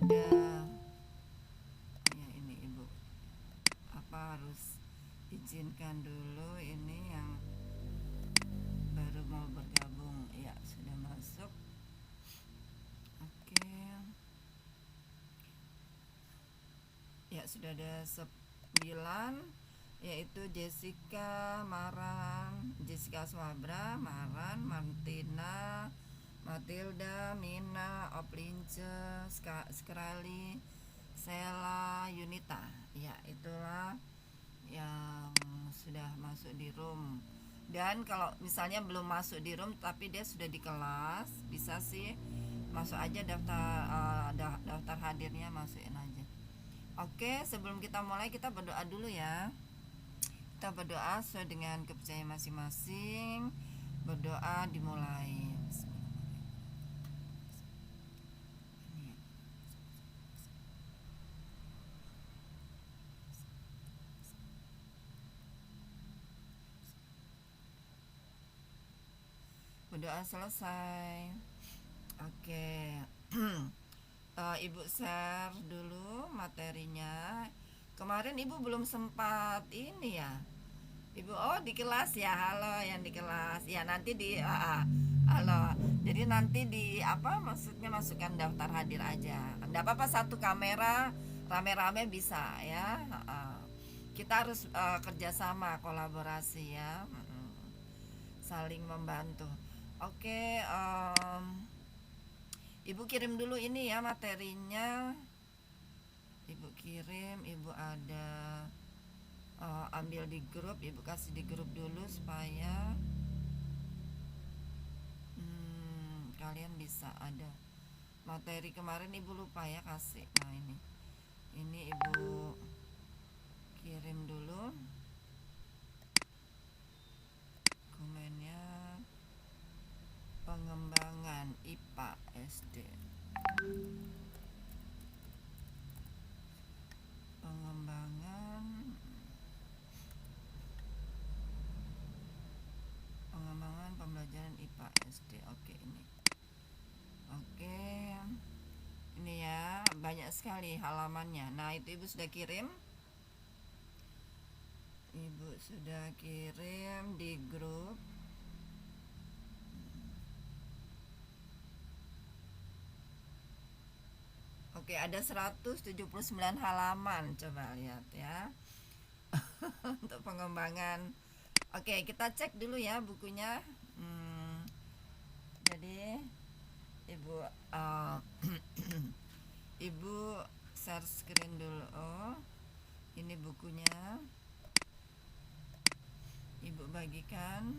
ada ya ini Ibu harus izinkan dulu ini yang baru mau bergabung. Ya, sudah masuk. Oke. Ya, sudah ada 9, yaitu Jessica, Maran, Jessica Swabra, Maran, Martina, Matilda, Mina, Oplince, Skrali, Sela, Yunita. Ya, itulah yang sudah masuk di room. Dan kalau misalnya belum masuk di room tapi dia sudah di kelas, bisa sih masuk aja daftar hadirnya, masukin aja. Oke, sebelum kita mulai kita berdoa dulu ya. Kita berdoa sesuai dengan kepercayaan masing-masing. Berdoa dimulai. Berdoa selesai. Oke. Ibu share dulu materinya. Kemarin Ibu belum sempat ini ya. Ibu di kelas ya. Halo yang di kelas. Ya nanti halo. Jadi nanti maksudnya masukkan daftar hadir aja. Enggak apa-apa, satu kamera rame-rame bisa ya. Kita harus kerjasama, kolaborasi ya. Saling membantu. Oke, Ibu kirim dulu ini ya materinya. Ibu kirim, Ibu ada ambil di grup, Ibu kasih di grup dulu supaya kalian bisa ada materi. Kemarin Ibu lupa ya kasih. Nah ini Ibu kirim dulu komennya. Pengembangan IPA SD, pengembangan pembelajaran IPA SD. Oke, ini ya, banyak sekali halamannya. Nah itu Ibu sudah kirim. Ibu sudah kirim di grup. Oke, ada 179 halaman. Coba lihat ya. Untuk pengembangan. Oke, kita cek dulu ya bukunya. Jadi Ibu Ibu share screen dulu. Ini bukunya. Ibu bagikan.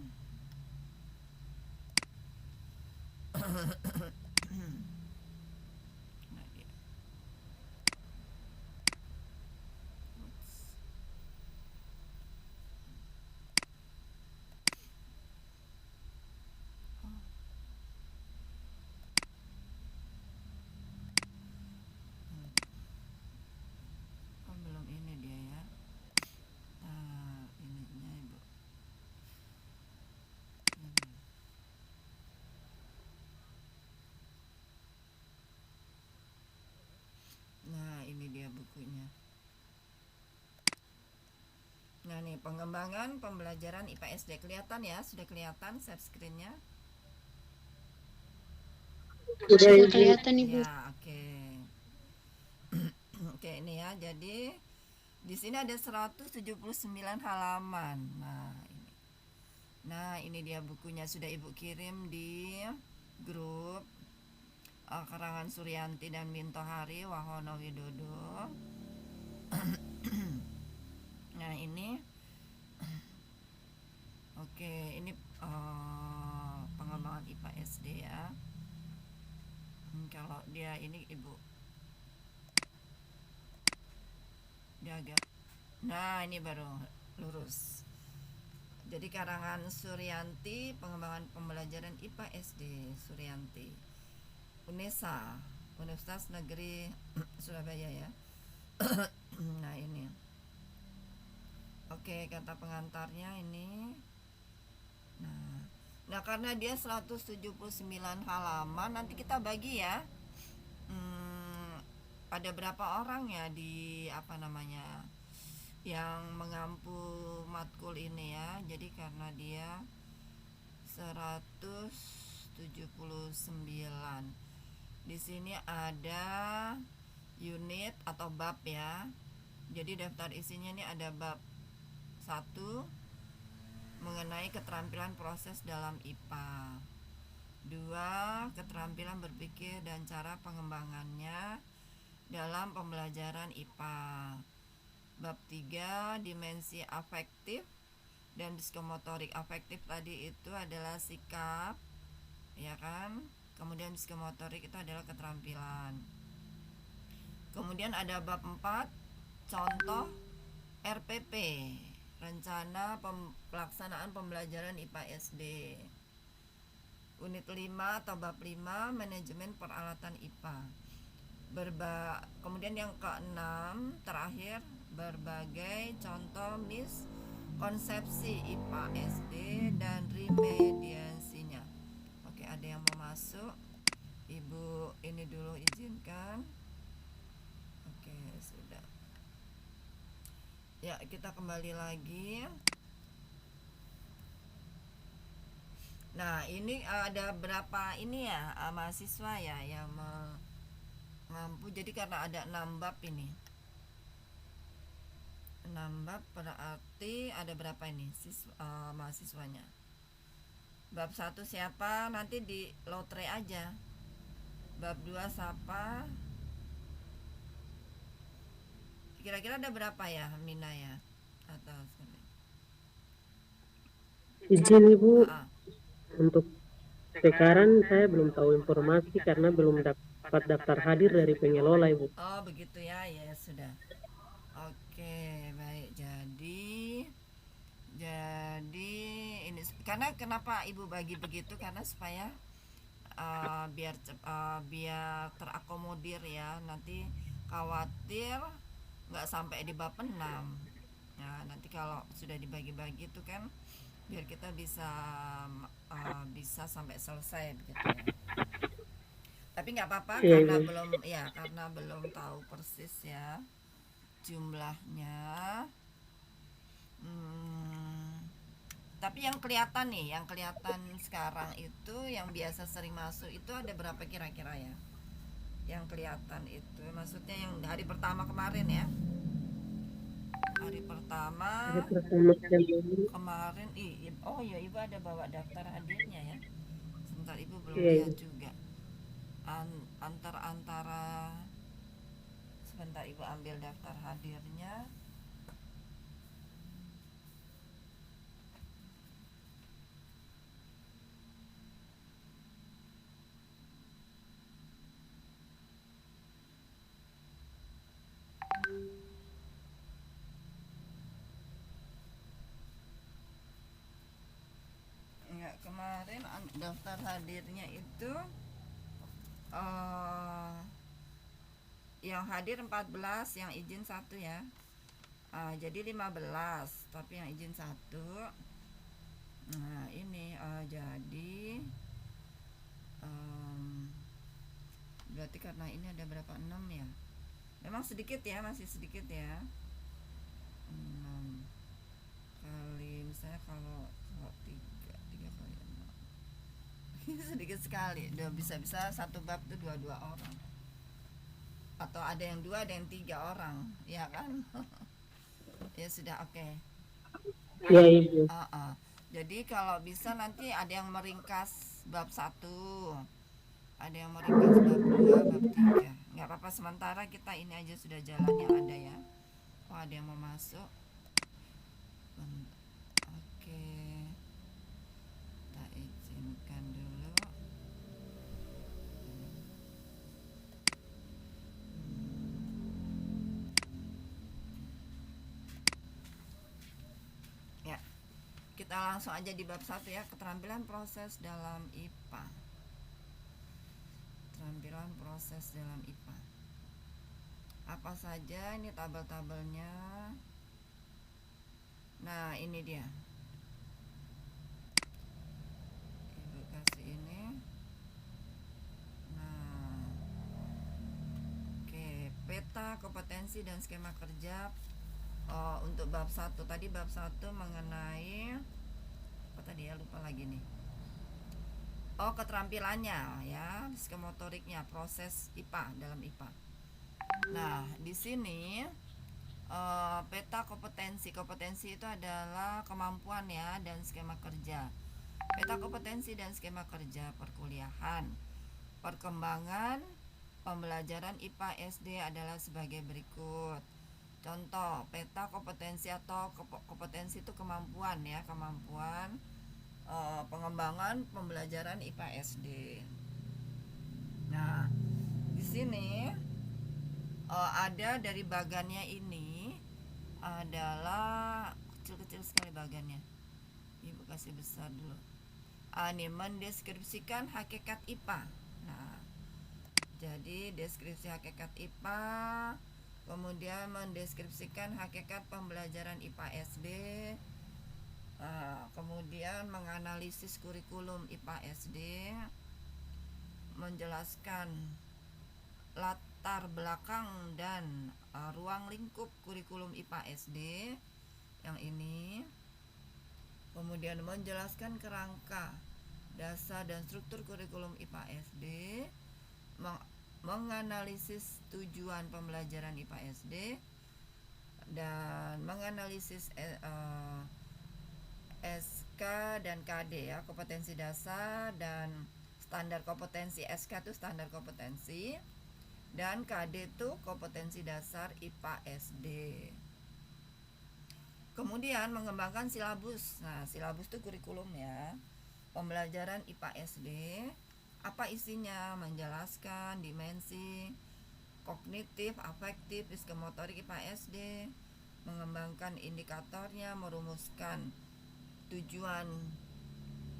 Belum ini dia ya. Nah, ininya Ibu. Nah, ini dia bukunya. Nah, nih pengembangan pembelajaran IPA SD, kelihatan ya? Sudah kelihatan share screen-nya? Sudah kelihatan Ibu. Ya, oke. Oke, ini ya. Jadi di sini ada 179 halaman. Nah, ini dia bukunya, sudah Ibu kirim di grup karangan Suryanti dan Minto Hari Wahono Widodo. Nah, ini oke, ini pengembangan IPA SD ya. Kalau dia ini Ibu, dia agak, nah ini baru lurus. Jadi karangan Suryanti, pengembangan pembelajaran IPA SD Suryanti, UNESA, Universitas Negeri Surabaya ya. Nah ini, oke, kata pengantarnya ini. Nah karena dia 179 halaman, nanti kita bagi ya. ada berapa orang ya di apa namanya yang mengampu matkul ini ya. Jadi karena dia 179. Di sini ada unit atau bab ya. Jadi daftar isinya ini ada bab 1 mengenai keterampilan proses dalam IPA. 2. Keterampilan berpikir dan cara pengembangannya dalam pembelajaran IPA. Bab 3. Dimensi afektif dan psikomotorik. Afektif tadi itu adalah sikap, ya kan? Kemudian psikomotorik itu adalah keterampilan. Kemudian ada bab 4, contoh RPP, rencana pelaksanaan pembelajaran IPA SD. Unit 5 atau bab 5, manajemen peralatan IPA. Kemudian yang ke-6 terakhir, berbagai contoh miskonsepsi IPA SD dan remediasinya. Oke, ada yang mau masuk? Ibu ini dulu izinkan. Oke, sudah. Ya, kita kembali lagi. Nah, ini ada berapa ini ya mahasiswa ya yang mengampu. Jadi karena ada 6 bab ini. 6 bab berarti ada berapa ini mahasiswanya? Bab 1 siapa? Nanti di lotre aja. Bab 2 siapa? Kira-kira ada berapa ya, Mina ya? Atau Izin Ibu, untuk sekarang saya belum tahu informasi karena belum dapat daftar hadir dari pengelola Ibu. Oh begitu ya, ya sudah. Oke, baik. Jadi ini karena kenapa Ibu bagi begitu, karena supaya biar terakomodir ya. Nanti khawatir nggak sampai di bab 6. Nah, nanti kalau sudah dibagi-bagi itu kan biar kita bisa sampai selesai begitu ya. Tapi nggak apa-apa karena belum tahu persis ya jumlahnya. Tapi yang kelihatan sekarang itu yang biasa sering masuk itu ada berapa kira-kira ya? Yang kelihatan itu maksudnya yang hari pertama kemarin ya. Hari pertama kemarin oh ya, Ibu ada bawa daftar hadirnya ya. Sebentar, Ibu belum lihat juga. Antara sebentar, Ibu ambil daftar hadirnya. Ya, kemarin daftar hadirnya itu yang hadir 14, yang izin 1 ya. Jadi 15, tapi yang izin 1. Nah, ini jadi berarti karena ini ada berapa? 6 ya. Memang sedikit ya, masih sedikit ya. 6 kali misalnya kalau 3 kali 6. Sedikit sekali. Udah bisa satu bab itu 2 orang. Atau ada yang 2, ada yang 3 orang, ya kan? Ya sudah, oke. Ya Ibu. Jadi kalau bisa nanti ada yang meringkas bab 1, ada yang meringkas bab 2, bab 3. Nggak apa-apa, sementara kita ini aja sudah jalan yang ada ya. Oh, ada yang mau masuk. Oke, kita izinkan dulu. Ya, kita langsung aja di bab 1 ya, keterampilan proses dalam IPA. Keterampilan proses dalam IPA. Apa saja ini tabel-tabelnya. Nah, ini dia. Ibu kasih ini. Nah, oke, P kompetensi dan skema kerja untuk bab 1. Tadi bab 1 mengenai apa tadi ya, lupa lagi nih. Keterampilannya ya, psikomotoriknya, proses IPA dalam IPA. Nah, di sini peta kompetensi. Kompetensi itu adalah kemampuan ya dan skema kerja. Peta kompetensi dan skema kerja perkuliahan. Perkembangan pembelajaran IPA SD adalah sebagai berikut. Contoh, peta kompetensi atau kompetensi itu kemampuan ya, kemampuan pengembangan pembelajaran IPA SD. Nah, di sini ada dari bagannya ini adalah kecil-kecil sekali bagannya. Ibu kasih besar dulu. Ini mendeskripsikan hakikat IPA. Nah, jadi deskripsi hakikat IPA, kemudian mendeskripsikan hakikat pembelajaran IPA SD, kemudian menganalisis kurikulum IPA SD, menjelaskan latar belakang dan ruang lingkup kurikulum IPA SD yang ini, kemudian menjelaskan kerangka, dasar dan struktur kurikulum IPA SD, menganalisis tujuan pembelajaran IPA SD, dan menganalisis SK dan KD ya, kompetensi dasar dan standar kompetensi. SK itu standar kompetensi dan KD itu kompetensi dasar IPA SD. Kemudian mengembangkan silabus. Nah, silabus itu kurikulum ya, pembelajaran IPA SD. Apa isinya? Menjelaskan dimensi kognitif, afektif, psikomotorik IPA SD, mengembangkan indikatornya, merumuskan tujuan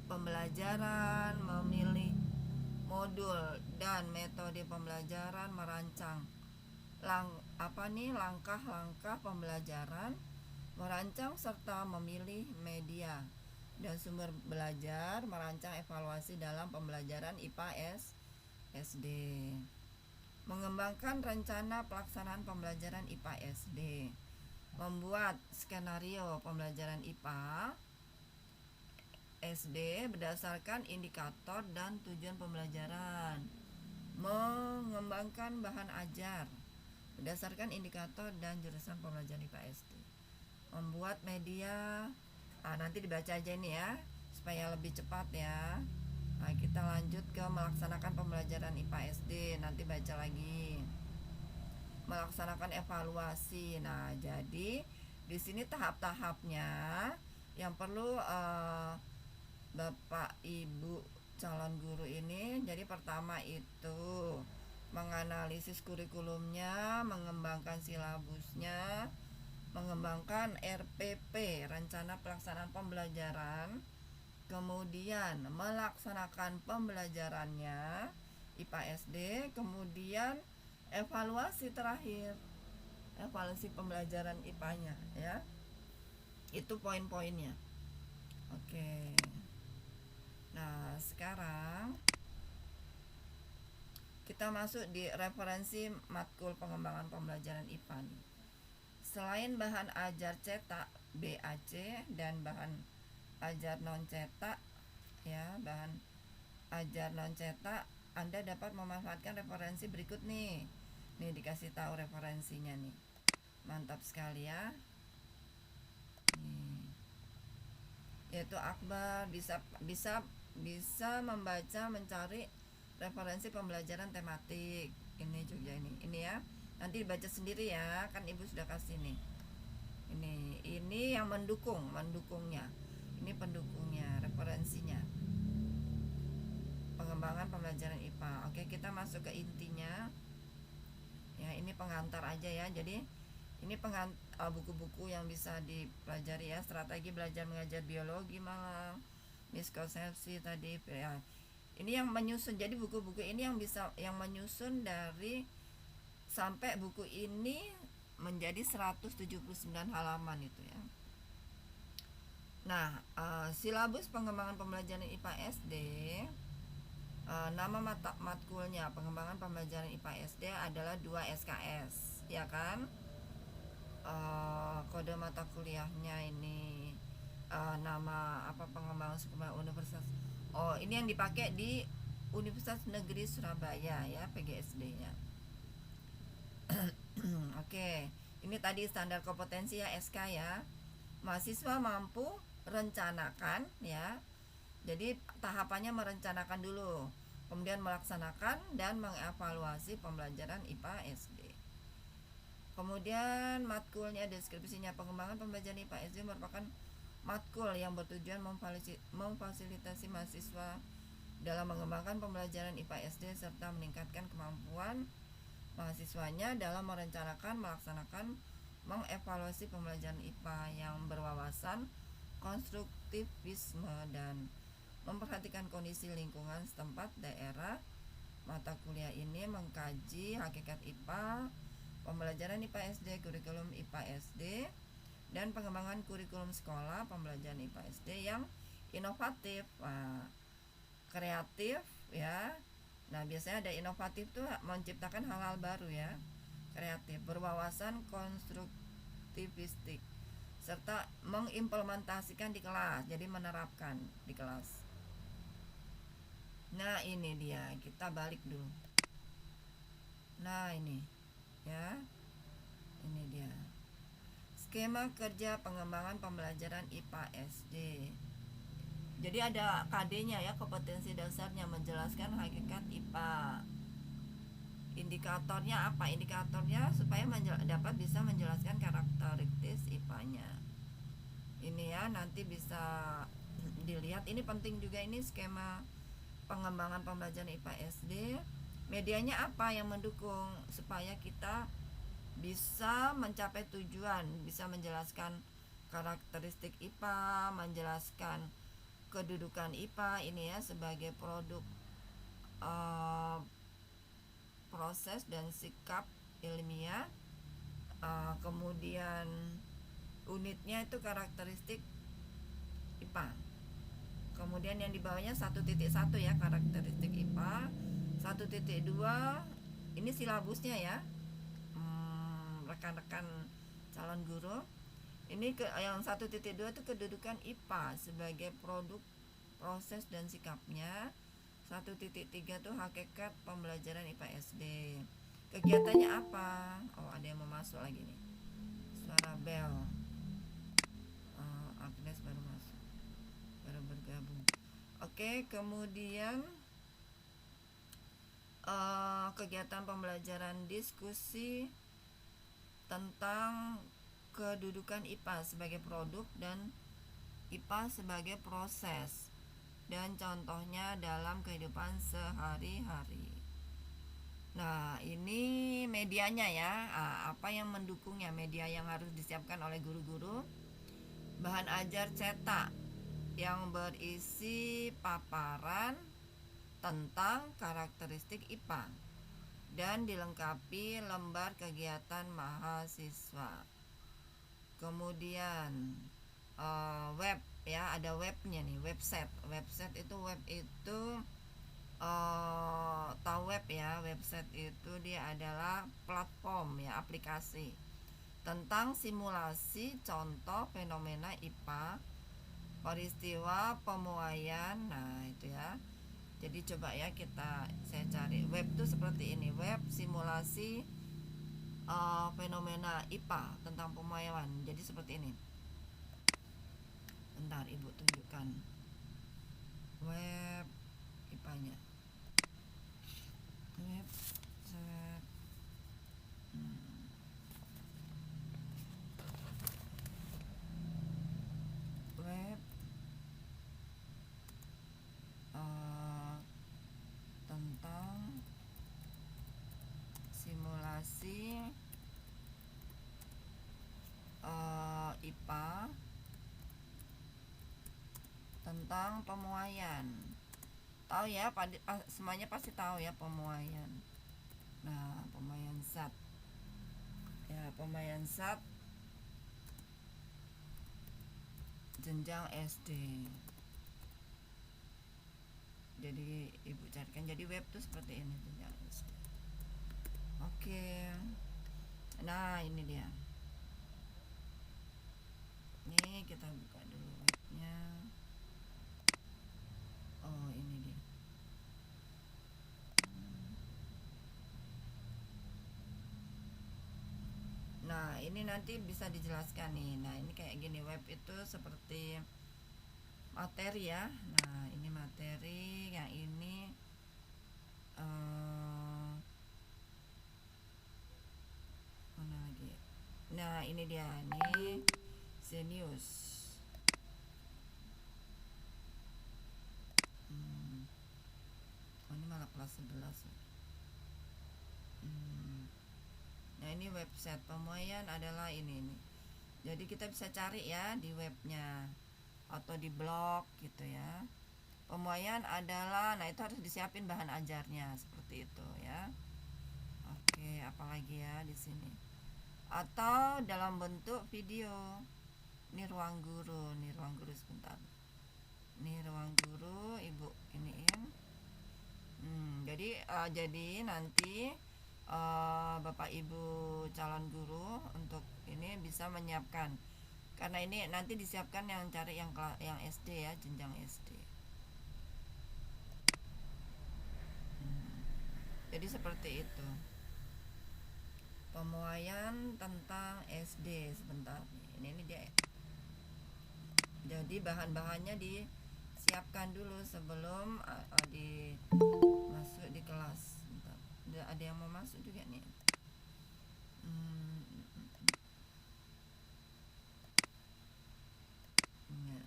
pembelajaran, memilih modul dan metode pembelajaran, merancang langkah-langkah pembelajaran, merancang serta memilih media dan sumber belajar, merancang evaluasi dalam pembelajaran IPA SD, mengembangkan rencana pelaksanaan pembelajaran IPA SD, membuat skenario pembelajaran IPA SD berdasarkan indikator dan tujuan pembelajaran, mengembangkan bahan ajar berdasarkan indikator dan jurusan pembelajaran IPA SD, membuat media. Nanti dibaca aja ini ya supaya lebih cepat ya. Kita lanjut ke melaksanakan pembelajaran IPA SD, nanti baca lagi. Melaksanakan evaluasi. Nah, jadi di sini tahap-tahapnya yang perlu Bapak Ibu calon guru ini. Jadi pertama itu menganalisis kurikulumnya, mengembangkan silabusnya, mengembangkan RPP, rencana pelaksanaan pembelajaran, kemudian melaksanakan pembelajarannya IPA SD, kemudian evaluasi terakhir, evaluasi pembelajaran IPA-nya ya. Itu poin-poinnya. Oke. Nah, sekarang kita masuk di referensi matkul pengembangan pembelajaran IPA nih. Selain bahan ajar cetak BAC dan bahan ajar non cetak ya, bahan ajar non cetak, Anda dapat memanfaatkan referensi berikut nih. Nih dikasih tahu referensinya nih. Mantap sekali ya. Nih. Yaitu Akbar bisa membaca, mencari referensi pembelajaran tematik. Ini juga ini ya. Nanti dibaca sendiri ya, kan Ibu sudah kasih nih. Ini yang mendukungnya. Ini pendukungnya, referensinya. Pengembangan pembelajaran IPA. Oke, kita masuk ke intinya. Ya, ini pengantar aja ya. Jadi ini buku-buku yang bisa dipelajari ya. Strategi belajar mengajar biologi Malang, miskonsepsi tadi ya. Ini yang menyusun. Jadi buku-buku ini yang menyusun dari sampai buku ini menjadi 179 halaman itu ya. Nah, silabus pengembangan pembelajaran IPA SD, nama matkulnya pengembangan pembelajaran IPA SD adalah 2 SKS. ya kan. Kode mata kuliahnya ini nama apa, pengembangan suku Bangsa Universitas. Oh, ini yang dipakai di Universitas Negeri Surabaya ya, PGSD-nya. Oke, ini tadi standar kompetensi ya, SK ya. Mahasiswa mampu rencanakan ya. Jadi tahapannya merencanakan dulu, kemudian melaksanakan dan mengevaluasi pembelajaran IPA SD. Kemudian matkulnya, deskripsinya, pengembangan pembelajaran IPA SD merupakan matkul yang bertujuan memfasilitasi mahasiswa dalam mengembangkan pembelajaran IPA SD serta meningkatkan kemampuan mahasiswanya dalam merencanakan, melaksanakan, mengevaluasi pembelajaran IPA yang berwawasan konstruktivisme dan memperhatikan kondisi lingkungan setempat daerah. Mata kuliah ini mengkaji hakikat IPA, pembelajaran IPA SD, kurikulum IPA SD, dan pengembangan kurikulum sekolah pembelajaran IPA SD yang inovatif, kreatif ya. Nah, biasanya ada inovatif tuh menciptakan hal-hal baru ya, kreatif, berwawasan konstruktivistik, serta mengimplementasikan di kelas, jadi menerapkan di kelas. Nah, ini dia, kita balik dulu. Nah, ini ya, ini dia skema kerja pengembangan pembelajaran IPA SD. Jadi ada KD-nya ya, kompetensi dasarnya, menjelaskan hakikat IPA. Indikatornya apa? Indikatornya supaya dapat bisa menjelaskan karakteristik IPA-nya. Ini ya, nanti bisa dilihat. Ini penting juga, ini skema pengembangan pembelajaran IPA SD. Medianya apa yang mendukung supaya kita bisa mencapai tujuan, bisa menjelaskan karakteristik IPA, menjelaskan kedudukan IPA ini ya sebagai produk proses dan sikap ilmiah. Kemudian unitnya itu karakteristik IPA. Kemudian yang di bawahnya 1.1 ya, karakteristik IPA. 1.2 ini silabusnya ya, rekan-rekan calon guru. Ini yang 1.2 itu kedudukan IPA sebagai produk proses dan sikapnya. 1.3 tuh hakikat pembelajaran IPA SD. Kegiatannya apa? Oh, ada yang mau masuk lagi nih, suara bel. Agnes baru masuk, baru bergabung. Oke, kemudian kegiatan pembelajaran diskusi tentang kedudukan IPA sebagai produk dan IPA sebagai proses, dan contohnya dalam kehidupan sehari-hari. Nah, ini medianya ya, apa yang mendukungnya, media yang harus disiapkan oleh guru-guru. Bahan ajar cetak yang berisi paparan tentang karakteristik IPA dan dilengkapi lembar kegiatan mahasiswa. Kemudian web ya, ada webnya nih, website itu, web itu tahu web ya, website itu dia adalah platform ya, aplikasi tentang simulasi contoh fenomena IPA, peristiwa pemuaian. Nah, itu ya. Jadi coba ya saya cari web itu seperti ini, web simulasi fenomena IPA tentang pemuaian. Jadi seperti ini. Bentar, Ibu tunjukkan web IPA-nya. Web web tentang simulasi IPA tentang pemuaian. Tahu ya, semuanya pasti tahu ya pemuaian. Nah, pemuaian zat ya, pemuaian zat jenjang SD. Jadi Ibu carikan, jadi web tuh seperti ini, jenjang SD. Oke. Nah, ini dia. Nih, kita buka dulu webnya. Oh, ini dia. Nah, ini nanti bisa dijelaskan nih. Nah, ini kayak gini, web itu seperti materi ya. Nah, ini materi, yang ini mana lagi? Nah, ini dia nih, Zenius. Oh, ini malah kelas 11. Nah, ini website pemuaian adalah ini nih. Jadi kita bisa cari ya di webnya atau di blog gitu ya. Pemuaian adalah, nah itu harus disiapin bahan ajarnya seperti itu ya. Oke, apalagi ya di sini. Atau dalam bentuk video. Ini ruang guru sebentar. Ini ruang guru, Ibu iniin. Jadi nanti Bapak Ibu calon guru untuk ini bisa menyiapkan, karena ini nanti disiapkan yang cari yang SD ya, jenjang SD. Jadi seperti itu pemuaian tentang SD. Sebentar, ini dia. Jadi bahan-bahannya disiapkan dulu sebelum masuk di kelas. Bentar. Ada yang mau masuk juga nih. Ya,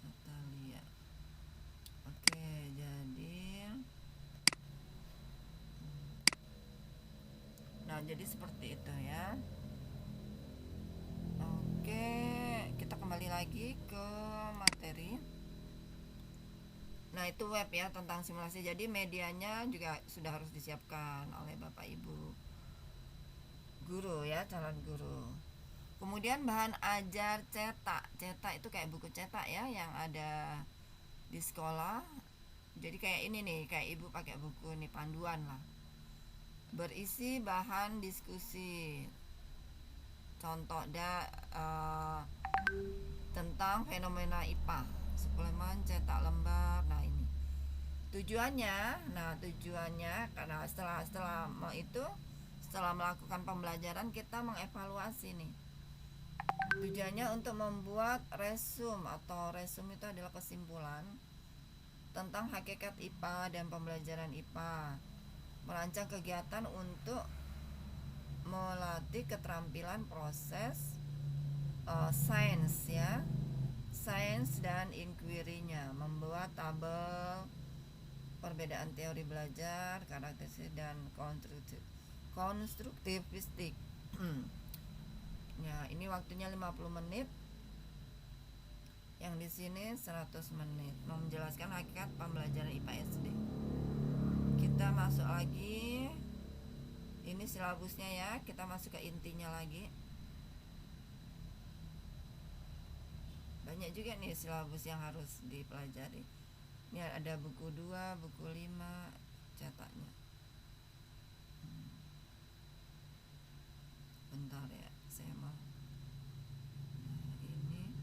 Natalia. Oke, jadi seperti itu ya. Oke, kita kembali lagi ke materi. Nah, itu web ya tentang simulasi. Jadi medianya juga sudah harus disiapkan oleh Bapak Ibu guru ya, calon guru. Kemudian bahan ajar cetak. Cetak itu kayak buku cetak ya yang ada di sekolah. Jadi kayak ini nih, kayak Ibu pakai buku nih, panduan lah. Berisi bahan diskusi. Contoh tentang fenomena IPA, suplemen cetak lembar. Nah, ini tujuannya karena setelah melakukan pembelajaran kita mengevaluasi nih. Tujuannya untuk membuat resume, atau resume itu adalah kesimpulan tentang hakikat IPA dan pembelajaran IPA. Merancang kegiatan untuk melatih keterampilan proses sains ya, sains dan inquiry-nya, membuat tabel perbedaan teori belajar, karakteristik dan konstruktivistik. Ya, ini waktunya 50 menit. Yang di sini 100 menit menjelaskan hakikat pembelajaran IPA SD. Kita masuk lagi. Ini silabusnya ya, kita masuk ke intinya lagi. Banyak juga nih silabus yang harus dipelajari. Ini ada buku 2, buku 5 cetaknya. Bentar ya, saya mau. Nah, ini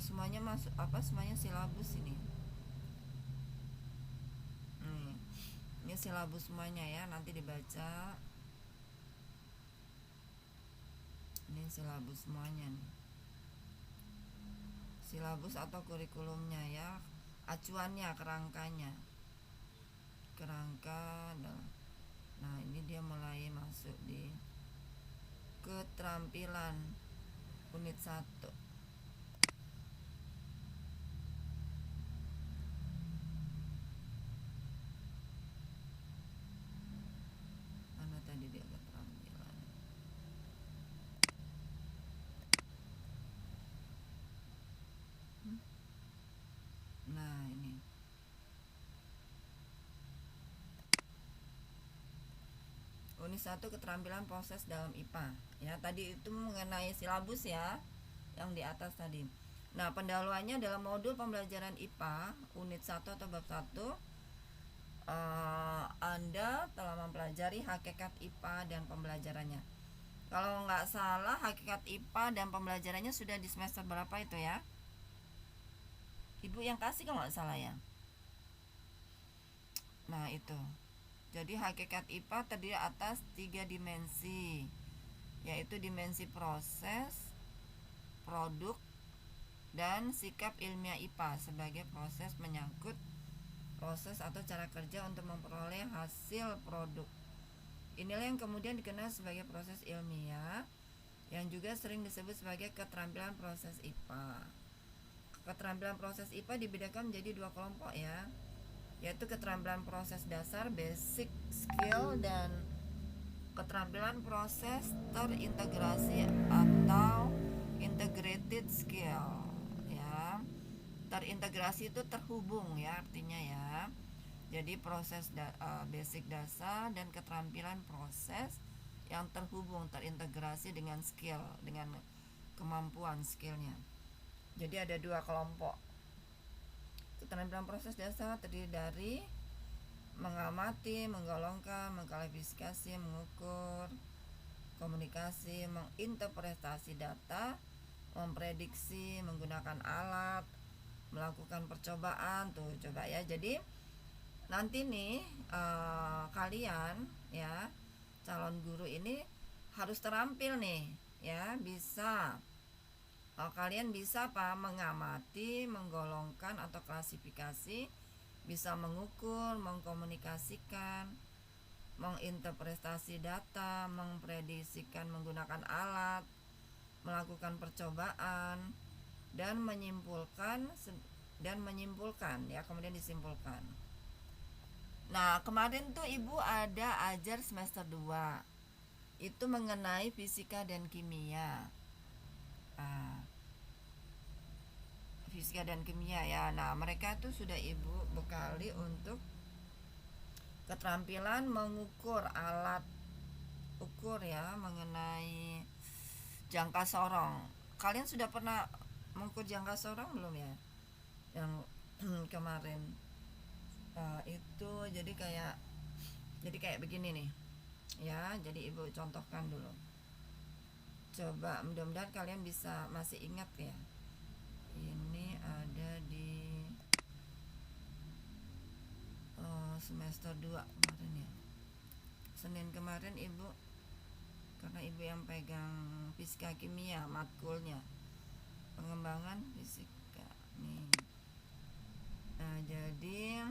semuanya masuk semuanya silabus ini. Ini silabus semuanya ya, nanti dibaca. Ini silabus semuanya nih. Silabus atau kurikulumnya ya, acuannya, kerangka. Nah, ini dia mulai masuk di keterampilan unit 1. Mana tadi dia keterampilan? Nah, ini unit 1 keterampilan proses dalam IPA ya. Tadi itu mengenai silabus ya, yang di atas tadi. Nah, pendahuluannya dalam modul pembelajaran IPA unit 1 atau bab 1, Anda telah mempelajari hakikat IPA dan pembelajarannya. Kalau nggak salah hakikat IPA dan pembelajarannya sudah di semester berapa itu ya? Ibu yang kasih kalau nggak salah ya. Nah itu. Jadi hakikat IPA terdiri atas 3 dimensi, yaitu dimensi proses, produk, dan sikap ilmiah IPA sebagai proses menyangkut proses atau cara kerja untuk memperoleh hasil produk. Inilah yang kemudian dikenal sebagai proses ilmiah, yang juga sering disebut sebagai keterampilan proses IPA. Keterampilan proses IPA dibedakan menjadi 2 kelompok ya, yaitu keterampilan proses dasar basic skill dan keterampilan proses terintegrasi atau integrated skill ya. Terintegrasi itu terhubung ya artinya ya. Jadi proses basic dasar dan keterampilan proses yang terhubung, terintegrasi dengan skill, dengan kemampuan skillnya. Jadi ada 2 kelompok. Keterampilan proses dasar terdiri dari mengamati, menggolongkan, mengklasifikasi, mengukur, komunikasi, menginterpretasi data, memprediksi, menggunakan alat, melakukan percobaan. Tuh coba ya. Jadi nanti nih kalian ya, calon guru ini harus terampil nih ya, bisa kalian bisa apa? Mengamati, menggolongkan atau klasifikasi, bisa mengukur, mengkomunikasikan, menginterpretasi data, memprediksikan menggunakan alat, melakukan percobaan, dan menyimpulkan ya, kemudian disimpulkan. Nah, kemarin tuh Ibu ada ajar semester 2. Itu mengenai fisika dan kimia. Fisika dan kimia ya. Nah, mereka tuh sudah Ibu bekali untuk keterampilan mengukur alat ukur ya, mengenai jangka sorong. Kalian sudah pernah mengukur jangka sorong belum ya? Yang kemarin itu jadi kayak begini nih ya. Jadi Ibu contohkan dulu, coba mudah-mudahan kalian bisa masih ingat ya. Ini ada di semester 2 kemarin ya, Senin kemarin Ibu, karena Ibu yang pegang fisika kimia matkulnya, pengembangan fisika nih. Nah, jadi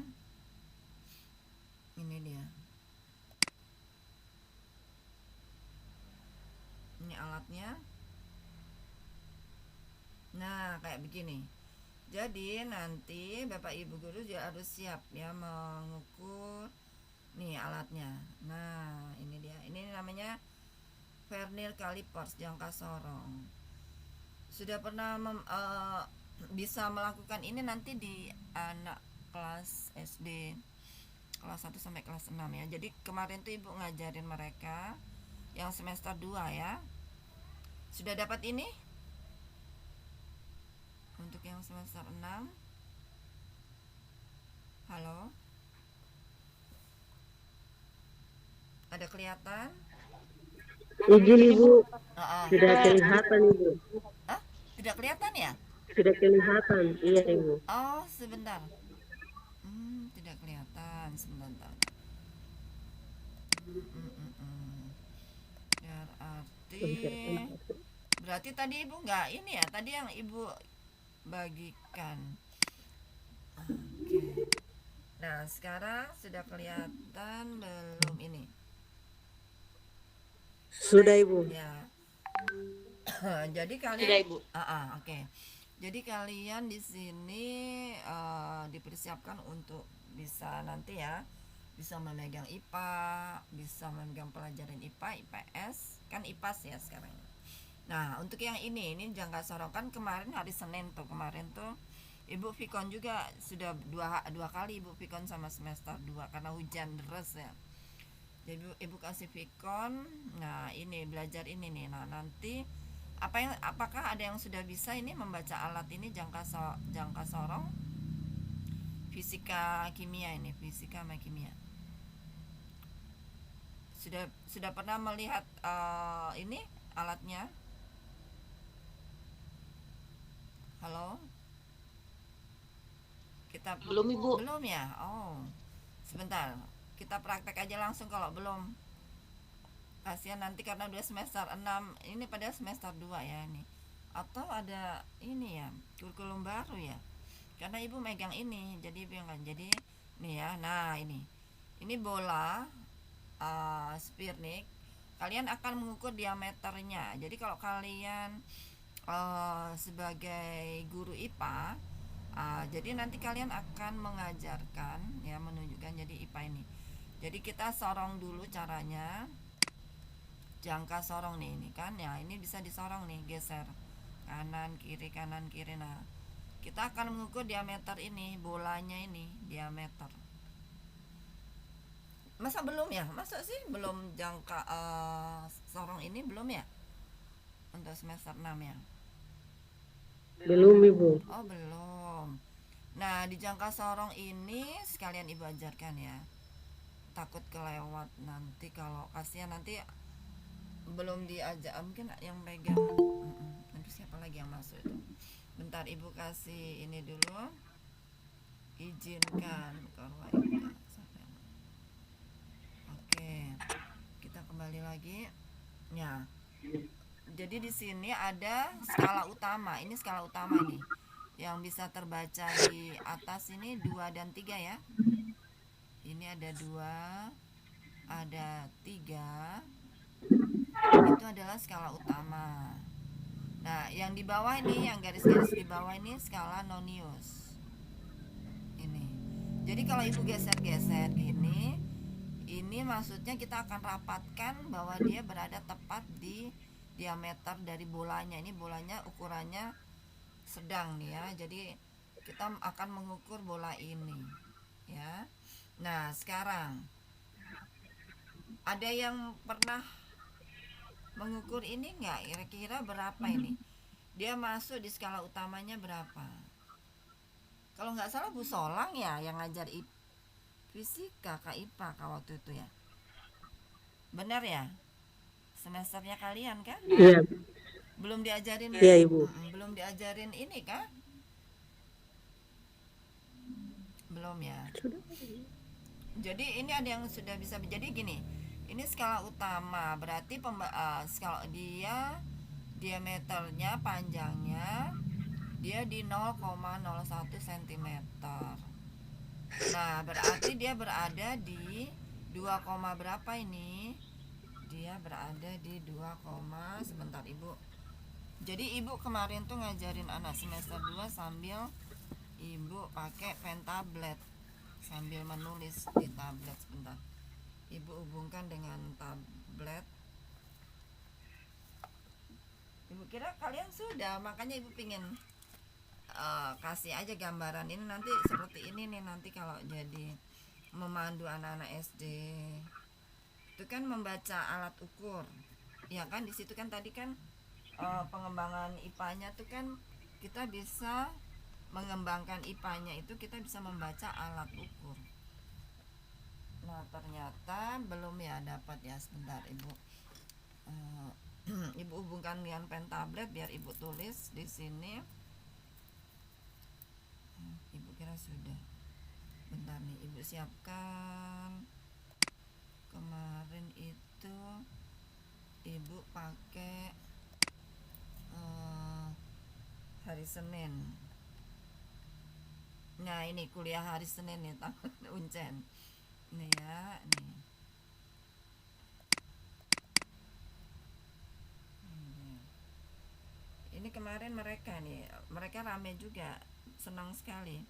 ini dia, ini alatnya. Nah, kayak begini. Jadi nanti Bapak Ibu guru juga harus siap ya mengukur nih alatnya. Nah, ini dia. Ini namanya Vernier Calipers jangka sorong. Sudah pernah bisa melakukan ini nanti di anak kelas SD kelas 1 sampai kelas 6 ya. Jadi kemarin tuh Ibu ngajarin mereka yang semester 2 ya. Sudah dapat ini? Untuk yang semester 6. Halo? Ada kelihatan? Izin Ibu, Ah, tidak kelihatan Ibu. tidak kelihatan ya? Tidak kelihatan, iya Ibu. Oh, sebentar. Tidak kelihatan, sebentar. Berarti tadi Ibu nggak ini ya? Tadi yang Ibu bagikan. Oke. Nah, sekarang sudah kelihatan belum ini? Sudah Ibu. Ya. Jadi kalian Sudah, Ibu. Oke. Jadi kalian di sini dipersiapkan untuk bisa nanti ya, bisa memegang IPA, bisa memegang pelajaran IPA, IPS, kan IPAS ya sekarang. Nah, untuk yang ini jangka sorong kan kemarin hari Senin tuh, kemarin tuh Ibu Vikon juga sudah dua kali Ibu Vikon sama semester 2 karena hujan deras ya. Jadi Ibu kasih Vikon. Nah, ini belajar ini nih. Nah, nanti apakah ada yang sudah bisa ini membaca alat ini jangka sorong fisika kimia ini, fisika sama kimia. Sudah pernah melihat ini alatnya? Halo? Kita Belum Ibu. belum ya? Oh. Sebentar. Kita praktek aja langsung kalau belum. Kasihan nanti karena udah semester 6. Ini pada semester 2 ya ini. Atau ada ini ya, kurikulum baru ya. Karena ibu megang ini, jadi ibu yang jadi nih ya. Nah, ini bola spirnik. Kalian akan mengukur diameternya. Jadi kalau kalian sebagai guru IPA, jadi nanti kalian akan mengajarkan ya, menunjukkan jadi IPA ini. Jadi kita sorong dulu caranya. Jangka sorong nih, ini kan ya, ini bisa disorong nih, geser kanan kiri kanan kiri. Nah, kita akan mengukur diameter ini, bolanya ini diameter. Masa belum ya? Masa sih belum jangka sorong ini belum ya? Untuk semester 6 ya? Belum Ibu. Oh, belum. Nah, di jangka sorong ini sekalian ibu ajarkan ya. Takut kelewat nanti, kalau kasihan nanti belum diajak, mungkin yang pegang. Nanti siapa lagi yang masuk itu? Bentar, ibu kasih ini dulu. Izinkan kalau oke, kita kembali lagi ya. Jadi di sini ada skala utama. Ini skala utama nih, yang bisa terbaca di atas ini 2 dan 3 ya. Ini ada 2, ada 3. Itu adalah skala utama. Nah, yang di bawah ini, yang garis-garis di bawah ini skala nonius. Ini. Jadi kalau ibu geser-geser gini, ini maksudnya kita akan rapatkan bahwa dia berada tepat di diameter dari bolanya. Ini bolanya ukurannya sedang nih ya. Jadi kita akan mengukur bola ini ya. Nah, sekarang ada yang pernah mengukur ini enggak? Kira-kira berapa ini? Dia masuk di skala utamanya berapa? Kalau nggak salah Bu Solang ya yang ngajar fisika Kak IPA waktu itu ya. Benar ya? Semesternya kalian kan? Iya. Belum diajarin. Iya Ibu. Belum diajarin ini kan? Belum ya. Jadi ini ada yang sudah bisa. Jadi gini, ini skala utama, berarti skala dia diameternya, panjangnya dia di 0,01 cm. Nah, berarti dia berada di 2, berapa ini? Dia berada di 2, sebentar Ibu. Jadi Ibu kemarin tuh ngajarin anak semester 2 sambil Ibu pakai pen tablet, sambil menulis di tablet. Sebentar, Ibu hubungkan dengan tablet. Ibu kira kalian sudah, makanya Ibu pingin kasih aja gambaran ini nanti seperti ini nih, nanti kalau jadi memandu anak-anak SD itu kan membaca alat ukur ya kan. Di situ kan tadi kan pengembangan IPA-nya tuh kan kita bisa mengembangkan IPA-nya itu kita bisa membaca alat ukur. Nah, ternyata belum ya dapat ya. Sebentar Ibu, Ibu hubungkan dengan pen tablet biar Ibu tulis di sini. Ibu kira sudah. Bentar nih, Ibu siapkan. Kemarin itu Ibu pakai hari Senin. Nah, ini kuliah hari Senin nih, tahun Uncen. Nih ya, nih. Ini kemarin mereka rame juga, senang sekali.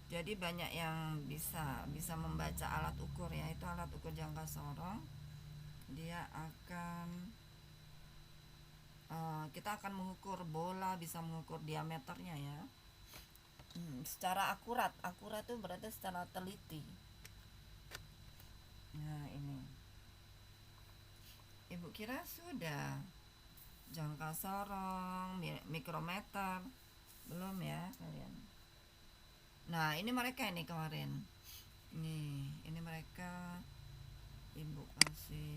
Jadi banyak yang bisa membaca alat ukur ya. Itu alat ukur jangka sorong. Dia akan kita akan mengukur bola, bisa mengukur diameternya ya. Secara akurat itu berarti secara teliti. Nah, ini Ibu kira sudah jangka sorong, mikrometer belum ya kalian? Nah, ini mereka ini kemarin. Ini mereka Ibu kasih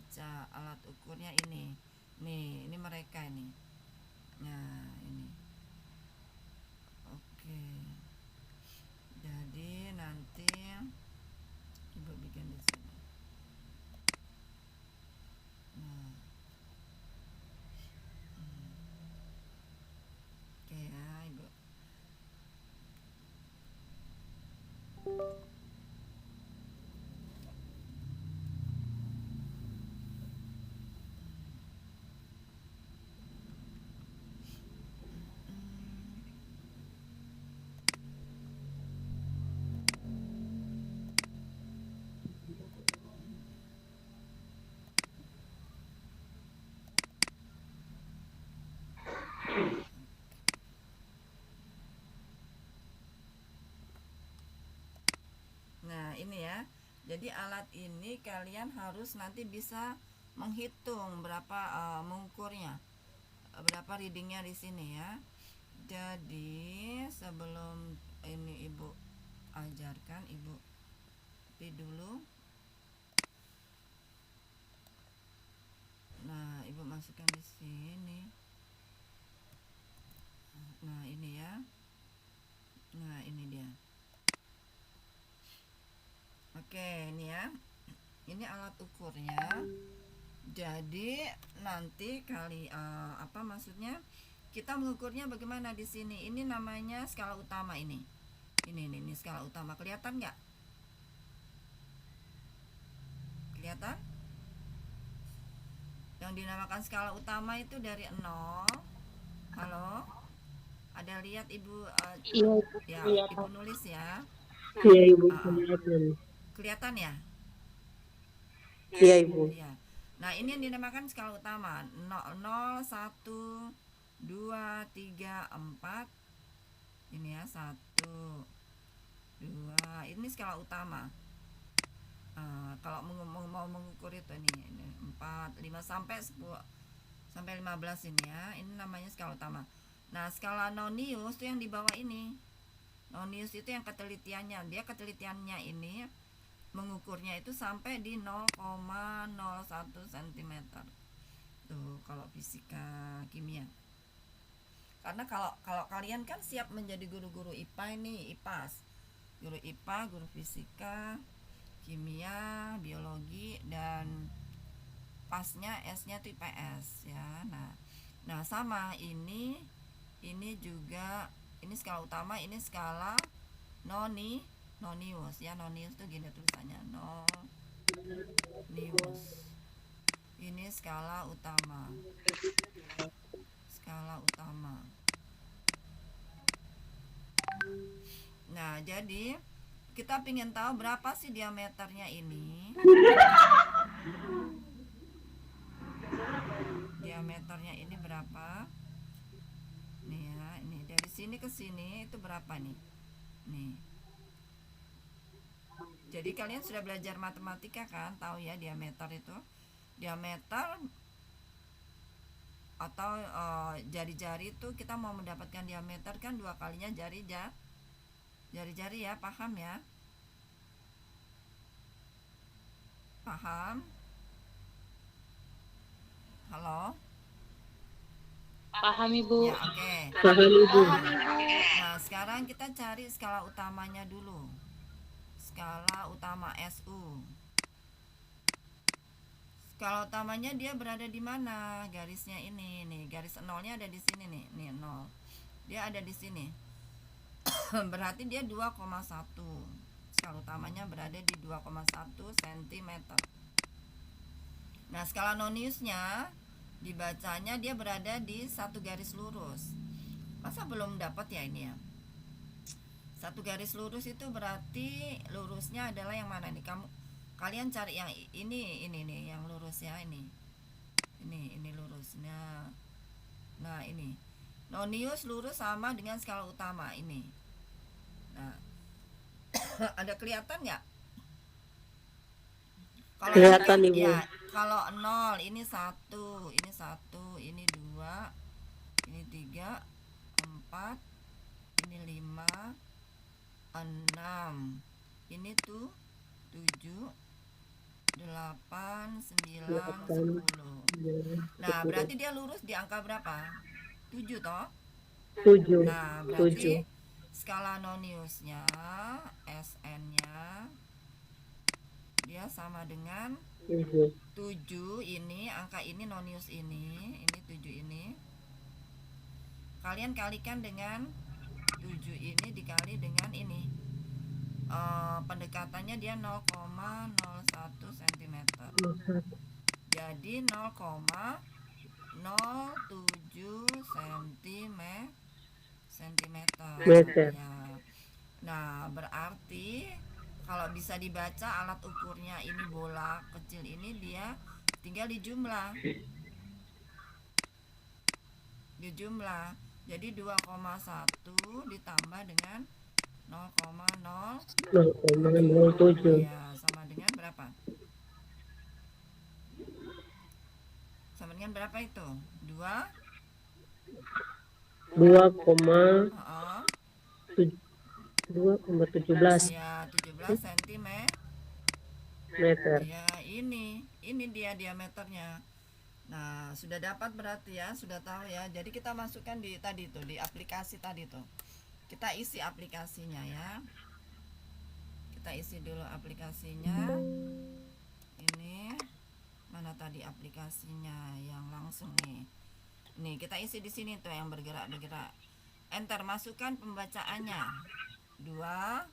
baca alat ukurnya ini. Nih, ini mereka ini. Nah, ini. Oke. Jadi nanti Ibu bikin di sini. Nah. Oke ya, Ibu. Nah, ini ya. Jadi alat ini kalian harus nanti bisa menghitung berapa mengukurnya. Berapa readingnya di sini ya. Jadi sebelum ini Ibu ajarkan, Ibu copy dulu. Nah, Ibu masukkan di sini. Nah, ini ya. Nah, ini dia. Oke, ini ya. Ini alat ukurnya. Jadi nanti apa maksudnya? Kita mengukurnya bagaimana di sini? Ini namanya skala utama ini. Ini skala utama. Kelihatan nggak? Kelihatan? Yang dinamakan skala utama itu dari 0. Halo? Ada lihat Ibu? Iya. Ya, Ibu nulis ya. Iya Ibu, kelihatan. Kelihatan ya? Iya Ibu. Iya. Nah, ini yang dinamakan skala utama. 0, 1, 2, 3, 4. Ini ya, 1, 2. Ini skala utama. Kalau mau mengukur itu ini 4, 5 sampai 10 sampai 15 ini ya. Ini namanya skala utama. Nah, skala Nonius itu yang di bawah ini. Nonius itu yang ketelitiannya. Dia ketelitiannya ini mengukurnya itu sampai di 0,01 cm. Tuh, kalau fisika kimia. Karena kalau kalian kan siap menjadi guru-guru IPA ini, IPAS. Guru IPA, guru fisika, kimia, biologi, dan pasnya S-nya itu IPS ya. Nah sama ini juga ini skala utama, ini skala Nonius ya. Nonius itu gini tulisannya, Nonius. Ini skala utama. Skala utama. Nah, jadi kita ingin tahu berapa sih diameternya ini. Diameternya ini berapa? Nih ya, ini dari sini ke sini itu berapa nih? Nih. Jadi kalian sudah belajar matematika kan? Tahu ya diameter itu. Diameter atau jari-jari itu kita mau mendapatkan diameter kan 2 kalinya jari-jari ya, paham ya? Paham? Halo? Paham Ibu. Ya, oke. Paham Ibu. Nah, sekarang kita cari skala utamanya dulu. Skala utama SU. Skala utamanya dia berada di mana? Garisnya ini nih, garis nolnya ada di sini nih. Nih 0. Dia ada di sini. Berarti dia 2,1. Skala utamanya berada di 2,1 cm. Nah, skala Noniusnya dibacanya dia berada di satu garis lurus. Masa belum dapat ya ini ya? Satu garis lurus itu berarti lurusnya adalah yang mana nih? Kalian cari yang ini nih, yang lurus ya ini. Ini lurusnya. Nah, ini. Nonius lurus sama dengan skala utama ini. Nah, ada kelihatan nggak? Kalau Kelihatan Ibu. ya, kalau 0 ini 1, ini 1, ini 2, ini 3, 4, ini 5, 6. Ini tuh 7, 8, 9, 8, 10. 9, Nah, 10. berarti dia lurus di angka berapa? 7 toh? 7. Nah, 7. berarti skala noniusnya SN-nya dia sama dengan 7. 7 ini, angka ini nonius ini 7 ini. Kalian kalikan dengan 7 ini dikali dengan ini. Pendekatannya dia 0,01 cm. Jadi 0,07 cm. Meter. Ya. Nah, berarti kalau bisa dibaca alat ukurnya ini bola kecil ini dia tinggal dijumlah. Jadi 2,1 ditambah dengan 0,07. 0,07. Ya, sama dengan berapa? Sama dengan berapa itu? 2 2,17. ya 17 cm. Meter. Ya, ini dia diameternya. Nah, sudah dapat berarti ya, sudah tahu ya. Jadi kita masukkan di tadi tuh, di aplikasi tadi tuh. Kita isi aplikasinya ya. Kita isi dulu aplikasinya. Ini mana tadi aplikasinya yang langsung nih. Nih, kita isi di sini tuh yang bergerak-bergerak. Enter, masukkan pembacaannya. 2,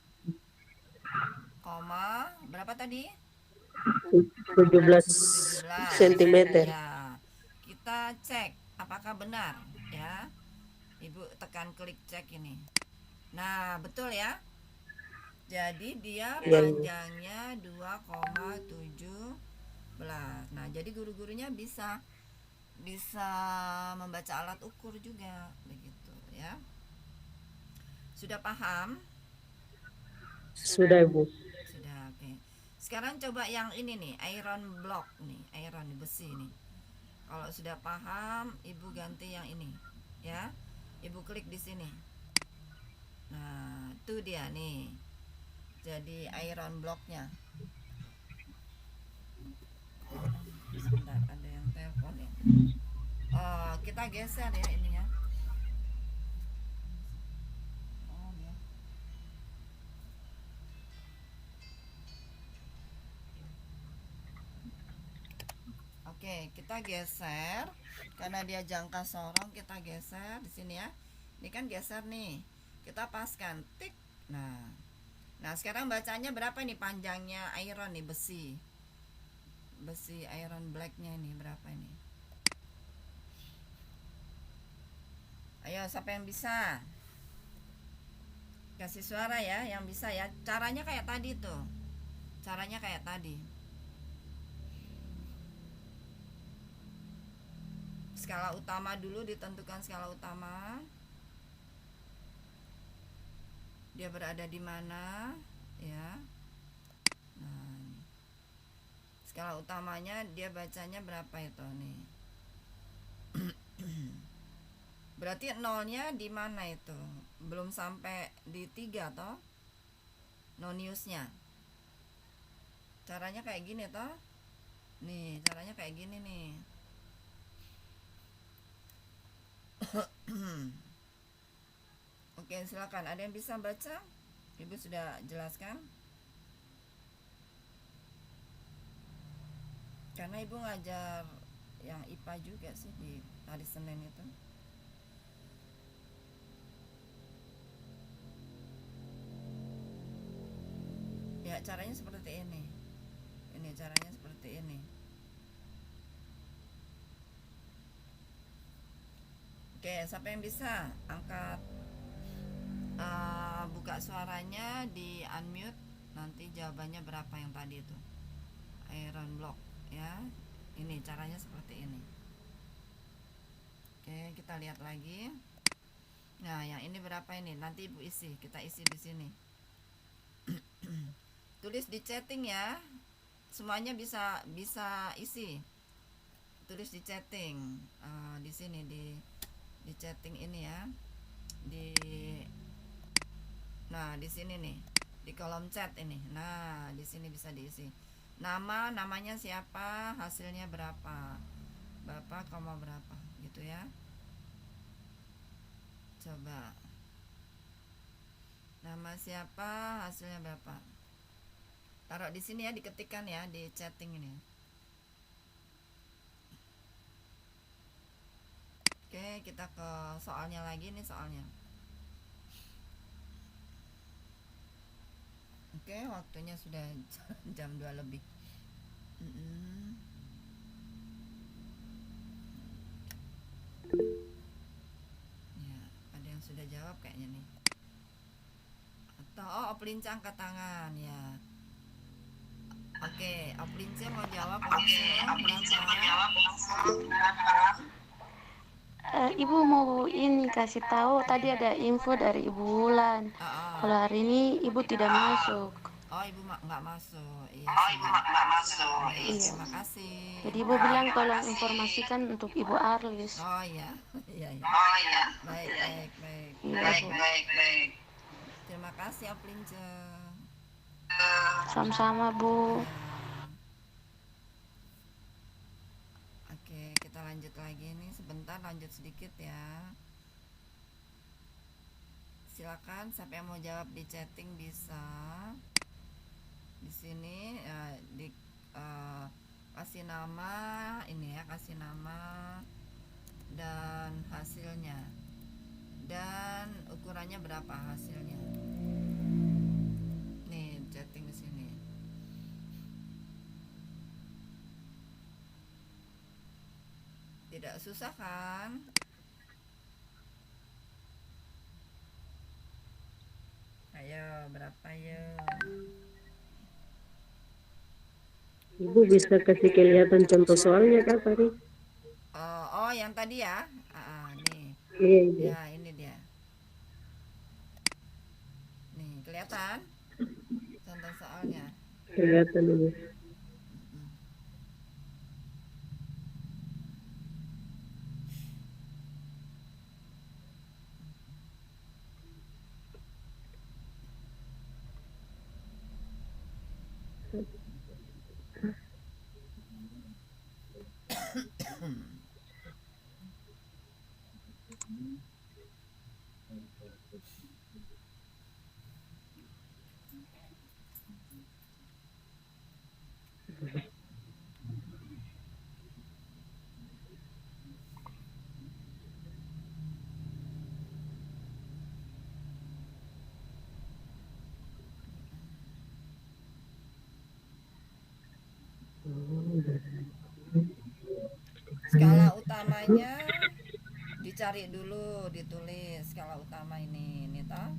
berapa tadi? 17 cm. Ya, kita cek apakah benar ya. Ibu tekan klik cek ini. Nah, betul ya. Jadi dia panjangnya 2,17. Nah, jadi guru-gurunya bisa membaca alat ukur juga begitu ya. Sudah paham? Sudah, Ibu. Sudah, oke. Sekarang coba yang ini nih, iron block nih, iron besi nih. Kalau sudah paham, Ibu ganti yang ini, ya. Ibu klik di sini. Nah, itu dia nih. Jadi iron blocknya. Sebentar, ada yang telepon ya. Kita geser ya ini ya. Oke, kita geser karena dia jangka sorong, kita geser di sini ya. Ini kan geser nih. Kita paskan tik. Nah, sekarang bacanya berapa nih panjangnya iron nih besi iron blacknya ini berapa ini? Ayo, siapa yang bisa? Kasih suara ya, yang bisa ya. Caranya kayak tadi tuh. Caranya kayak tadi. Skala utama dulu, ditentukan skala utama. Dia berada di mana, ya. Nah, skala utamanya dia bacanya berapa itu nih? Berarti nolnya di mana itu? Belum sampai di 3 toh? Noniusnya. Caranya kayak gini toh? Nih, caranya kayak gini nih. Oke, silakan. Ada yang bisa baca? Ibu sudah jelaskan. Karena Ibu ngajar yang IPA juga sih di hari Senin itu. Ya, caranya seperti ini. Ini caranya seperti ini. Oke, siapa yang bisa angkat, buka suaranya, di unmute, nanti jawabannya berapa yang tadi itu iron block ya. Ini caranya seperti ini. Oke, kita lihat lagi. Nah, yang ini berapa ini? Nanti Ibu isi, kita isi di sini. Tulis di chatting ya. Semuanya bisa isi. Tulis di chatting. Di sini di chatting ini ya. Nah, di sini nih. Di kolom chat ini. Nah, di sini bisa diisi. namanya siapa, hasilnya berapa, berapa koma berapa gitu ya. Coba nama siapa, hasilnya berapa, taruh di sini ya, diketikkan ya di chatting ini. Oke, kita ke soalnya lagi nih, soalnya. Oke, waktunya sudah jam 2 lebih. Ya, ada yang sudah jawab kayaknya nih. Atau Oplinca angkat tangan ya. Oke, Oplinca mau jawab langsung berapa? Ibu mau ini kasih tahu tadi ada info dari Ibu Wulan. Kalau hari ini Ibu tidak masuk. Oh, Ibu nggak masuk. Iya. Ibu nggak masuk. Iya. Terima kasih. Jadi Ibu bilang tolong informasikan untuk Ibu Arlis. Oh iya, iya. Oh iya. Baik. Baik. Terima kasih Oplinca. Sama-sama Bu. Oke, kita lanjut lagi nih, sebentar, lanjut sedikit ya. Silakan siapa yang mau jawab di chatting bisa. Di sini kasih nama ini ya, kasih nama dan hasilnya dan ukurannya berapa hasilnya. Nih, chatting di sini. Tidak susah kan? Ayo, berapa ya? Ibu bisa kasih kelihatan contoh soalnya kan tadi? Oh, yang tadi ya? Nih. Iya. Ya, ini dia. Nih, kelihatan contoh soalnya. Kelihatan ini. Skala utamanya dicari dulu, ditulis skala utama ini toh.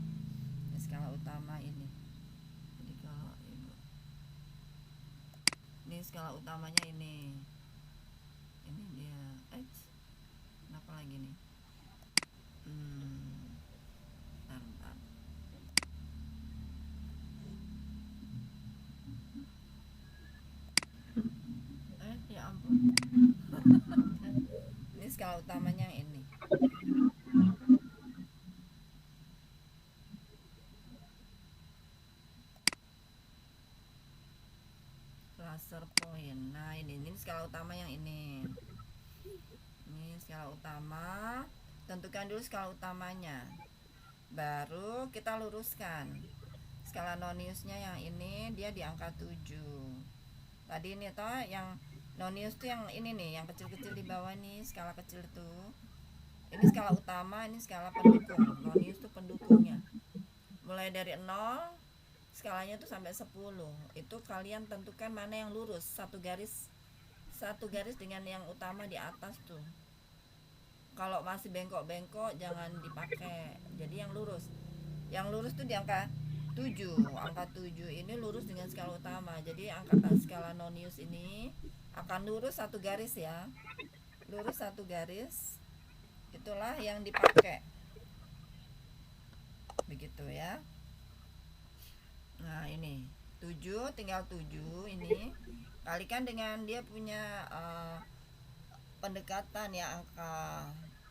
Ini skala utama ini. Jadi kalau Ibu, ini skala utamanya ini dia. Kenapa lagi nih? Bentar. Ya ampun. Ini skala utamanya yang ini. Laser point. Nah, ini skala utama yang ini. Ini skala utama. Tentukan dulu skala utamanya. Baru kita luruskan. Skala noniusnya yang ini dia di angka 7. Tadi ini toh yang nonius tuh yang ini nih, yang kecil-kecil di bawah nih, skala kecil tuh. Ini skala utama, ini skala pendukung. Nonius tuh pendukungnya. Mulai dari 0 skalanya tuh sampai 10. Itu kalian tentukan mana yang lurus, satu garis dengan yang utama di atas tuh. Kalau masih bengkok-bengkok jangan dipakai. Jadi yang lurus tuh di angka 7. Angka 7 ini lurus dengan skala utama. Jadi skala nonius ini akan lurus satu garis ya. Lurus satu garis. Itulah yang dipakai. Begitu ya. Nah, ini 7, tinggal 7 ini kalikan dengan dia punya pendekatan ya, angka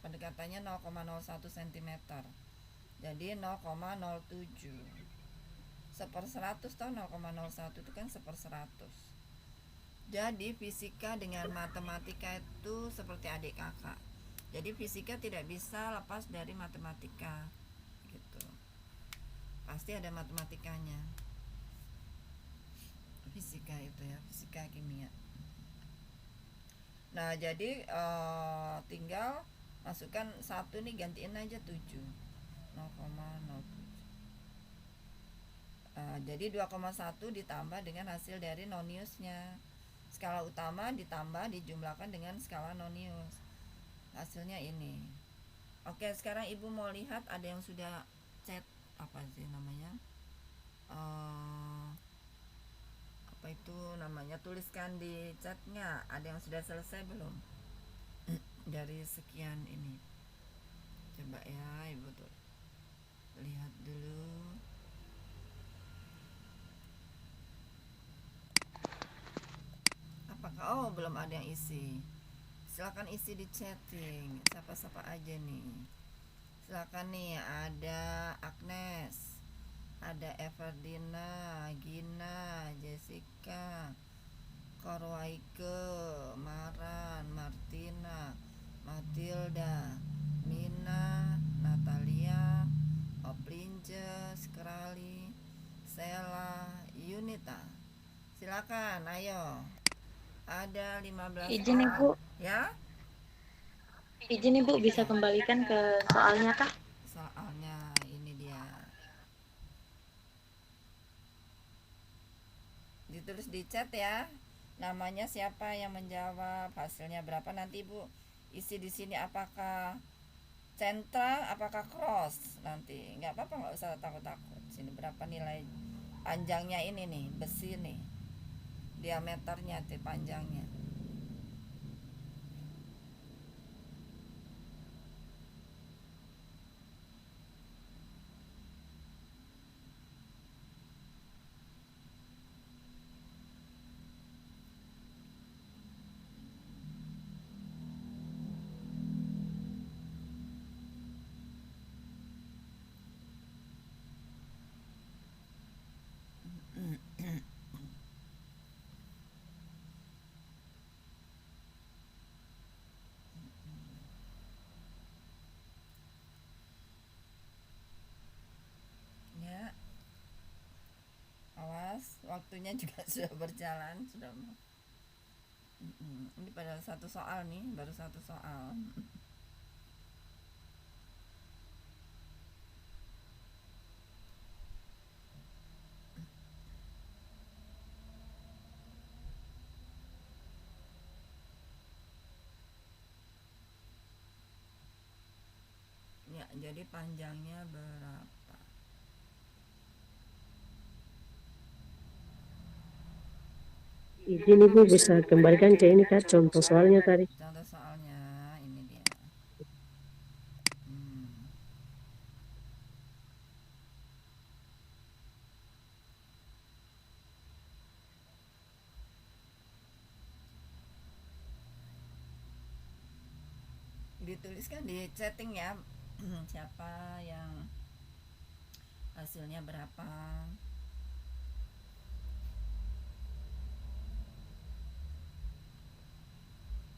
pendekatannya 0,01 cm. Jadi 0,07 1/100 toh, 0,01 itu kan 1/100. Jadi fisika dengan matematika itu seperti adik kakak. Jadi fisika tidak bisa lepas dari matematika gitu. Pasti ada matematikanya. Fisika itu ya, fisika kimia. Nah, jadi tinggal masukkan 1 nih, gantiin aja 7. 0,07. Jadi 2,1 ditambah dengan hasil dari noniusnya. Skala utama ditambah dijumlahkan dengan skala nonius. Hasilnya ini. Oke, sekarang ibu mau lihat ada yang sudah chat apa sih namanya? Apa itu namanya? Tuliskan di chatnya. Ada yang sudah selesai belum? Dari sekian ini. Coba ya ibu tuh lihat dulu. Apakah belum ada yang isi? Silakan isi di chatting. Siapa-siapa aja nih. Silakan nih, ada Agnes, ada Everdina, Gina, Jessica, Korwaike, Maran, Martina, Matilda, Mina, Natalia, Oplince, Skrali, Sela, Yunita. Silakan, ayo. Ada 15 Izin orang. Ibu. Ya? Izin Ibu bisa kembalikan ke soalnya kah? Soalnya ini dia. Ditulis di chat ya. Namanya siapa yang menjawab, hasilnya berapa, nanti Ibu isi di sini apakah central, apakah cross nanti. Nggak apa-apa, nggak usah takut-takut. Sini berapa nilai panjangnya ini nih, besi nih. Diameternya, panjangnya. Ya. Awas, waktunya juga sudah berjalan, sudah. Ini pada satu soal nih, baru satu soal. Ya, jadi panjangnya berapa? Izin Ibu bisa kembalikan ke ini Kak, contoh soalnya tadi. Contoh soalnya ini dia. Dituliskan di chatting ya. Siapa yang hasilnya berapa?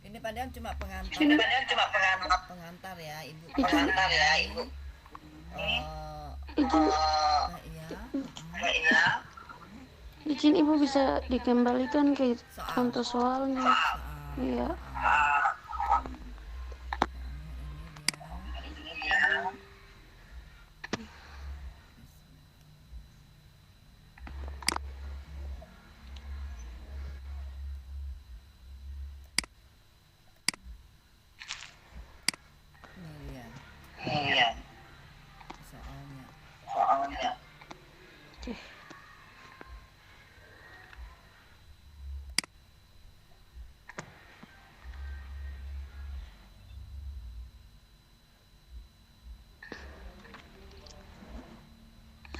Ini padahal cuma pengantar. Pengantar ya, Ibu. Pengantar ya, Ibu. Iya. Izin Ibu bisa dikembalikan ke contoh soalnya. Iya. Iya. Soalnya. Oke.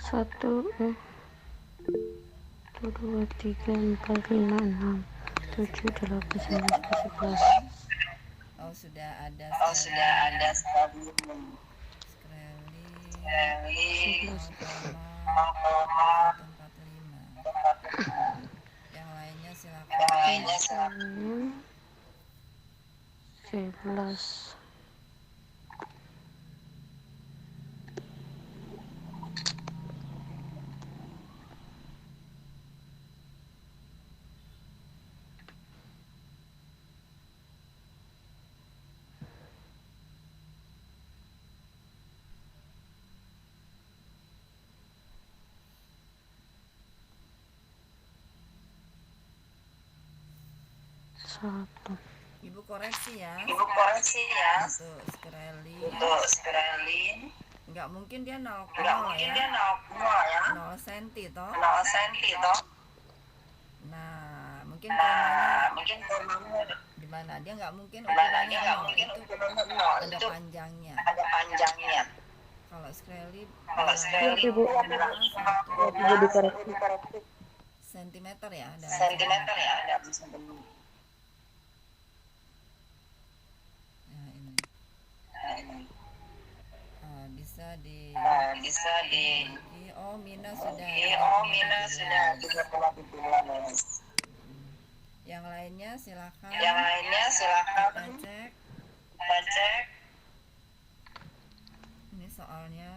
Satu, 2, 3, 4, 5, 6, 7, 8, 9, 10, 11. Sudah ada. Skreli. 0,145. Yang lainnya silakan. 11. Satu. Ibu koreksi ya. Untuk skrelin. Nggak mungkin dia 0,0 ya. 0 senti toh. Nah, mungkin komanya di mana? Dia nggak mungkin ukurannya 0, itu ada panjangnya. Kalau skrelin Ibu, ibu dikoreksi. sentimeter ya, ada Nah, ini. Bisa di Mina sudah 30. Yang lainnya silakan kita cek. Ini soalnya.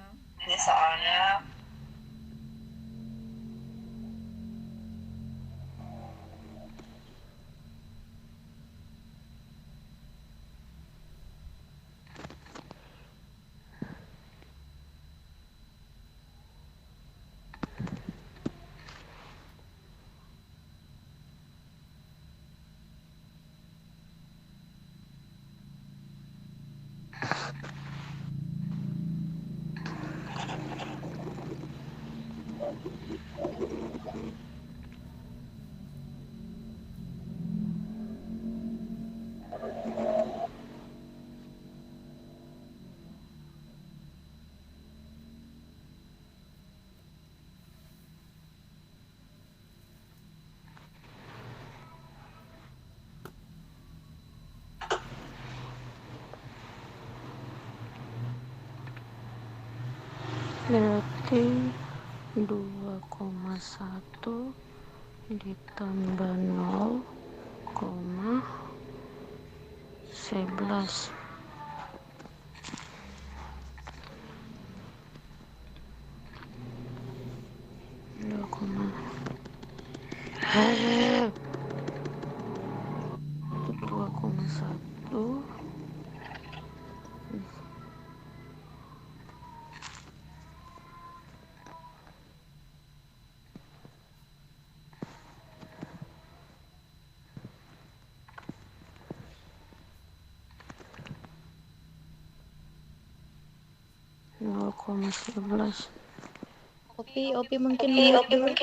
Berarti 2,1 ditambah 0,11. Itu 2,1 0,11. Opi mungkin mute dulu.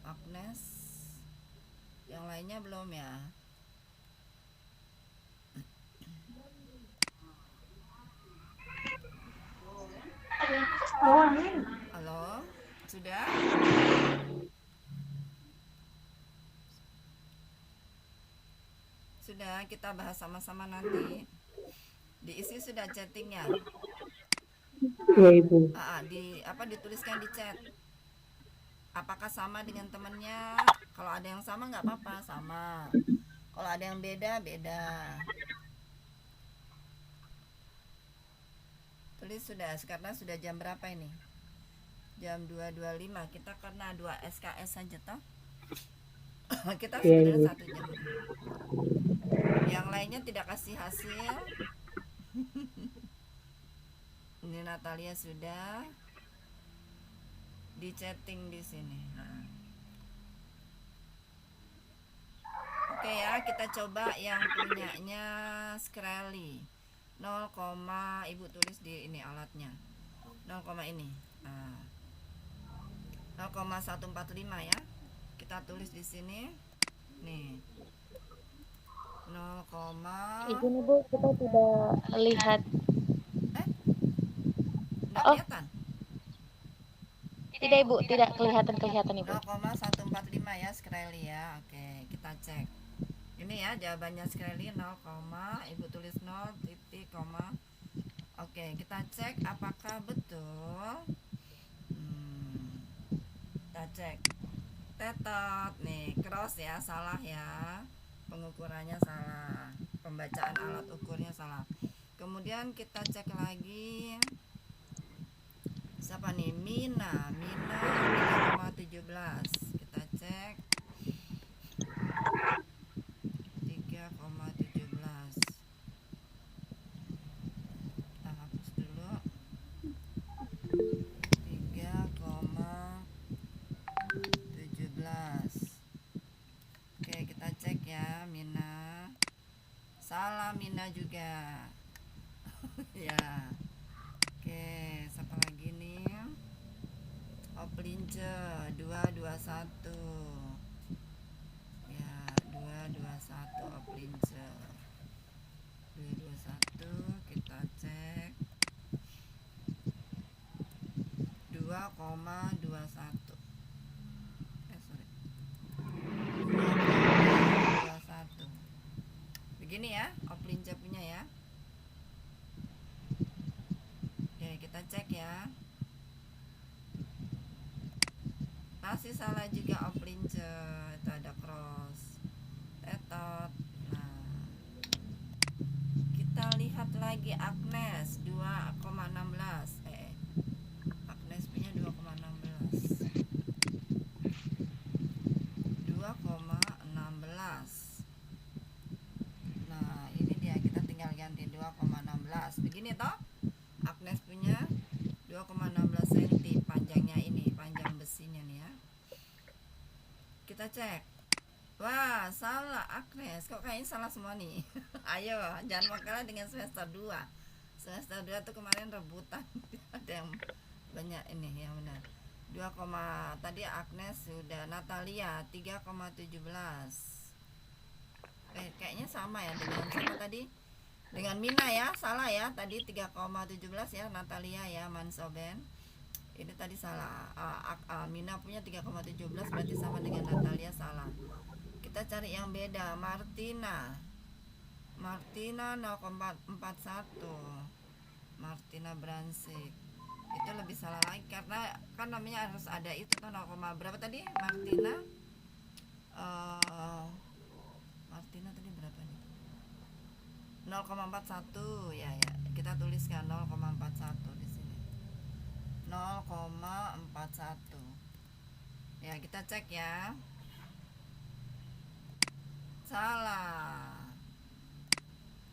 Agnes. Yang lainnya belum ya? Halo, sudah? Sudah, kita bahas sama-sama nanti. Diisi sudah chattingnya. Ya Ibu. Dituliskan di chat. Apakah sama dengan temannya? Kalau ada yang sama nggak apa-apa, sama. Kalau ada yang beda, beda. Tulis sudah, karena sudah jam berapa ini? Jam 2.25. Kita karena 2 SKS saja toh. Kita Ya sudah Ibu. 1 jam. Yang lainnya tidak kasih hasil. Ini Natalia sudah di chatting di sini. Nah. Oke ya, kita coba yang punyanya Skrelly. 0, Ibu tulis di ini alatnya. 0, ini. Nah. 0,145 ya. Kita tulis di sini. Nih. 0, Izin Ibu, kita tidak lihat. Enggak Oh. kelihatan. Tidak Ibu, tidak kelihatan Ibu. 0,145 ya Skrelly ya. Oke, kita cek. Ini ya jawabannya Skrelly 0, Ibu tulis 0, titik, koma. Oke, kita cek apakah betul. Kita cek. Tetot nih, cross ya, salah ya. Pengukurannya salah. Pembacaan alat ukurnya salah. Kemudian kita cek lagi. Siapa nih? Mina 3,17. Kita cek 3,17. Kita hapus dulu. 3,17. Oke, kita cek ya Mina. Salah Mina juga. Ya. Oke, siapa lagi nih? Oplince 221. Ya, 221 Oplince. 221 kita cek. 2,21. Sorry. 2,21. Begini ya, Oplince punya ya. Kita cek ya. Masih salah juga Oplince. Itu ada cross. Tetot. Nah. Kita lihat lagi Agnes 2,16. Agnes punya 2,16. 2,16. Nah, ini dia, kita tinggal ganti 2,16. Begini toh? Agnes punya 2,16 cm panjangnya ini, panjang besinya nih ya. Kita cek. Wah, salah Agnes. Kok kayaknya salah semua nih. Ayo, jangan mau kalah dengan semester 2. Semester 2 tuh kemarin rebutan. Ada yang banyak ini yang benar. 2, tadi Agnes sudah. Natalia 3,17. Kayaknya sama ya dengan sama tadi. Dengan Mina ya, salah ya. Tadi 3,17 ya Natalia ya, Mansoben. Ini tadi salah. Mina punya 3,17 berarti sama dengan Natalia, salah. Kita cari yang beda. Martina 0,41. Martina Bransik. Itu lebih salah lagi karena kan namanya harus ada itu tuh 0, berapa tadi Martina? Martina tadi berapa nih? 0,41 ya. Kita tuliskan 0,41 di sini. 0,41. Ya, kita cek ya. Salah.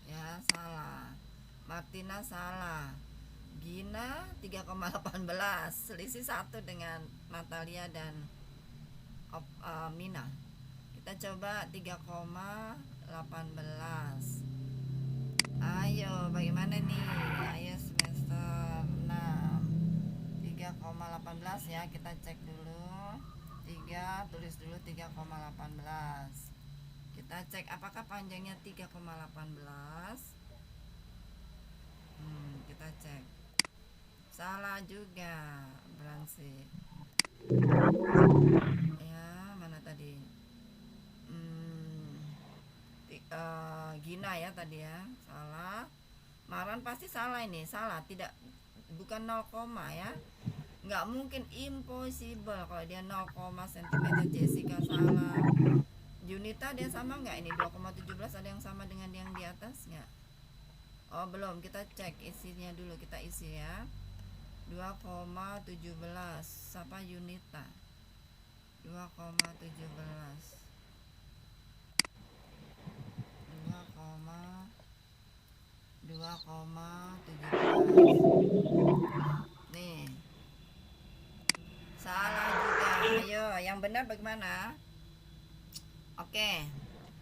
Ya, salah. Martina salah. Gina 3,18. Selisih 1 dengan Natalia dan Mina. Kita coba 3,18. Ayo, bagaimana nih? Ayo semester 6. 3,18 ya, kita cek dulu. 3 tulis tulis dulu 3,18. Kita cek apakah panjangnya 3,18. Kita cek. Salah juga, Bransi. Ya, mana tadi? Gina ya tadi ya, salah. Maran pasti salah ini, salah, tidak, bukan 0, ya. Nggak mungkin, impossible kalau dia 0, cm. Jessica salah. Junita dia sama nggak ini 2,17, ada yang sama dengan yang di atas nggak? Oh belum, kita cek isinya dulu, kita isi ya. 2,17. Siapa Yunita? 2,17. 2,17. Nih. Salah juga. Ayo, yang benar bagaimana? Oke.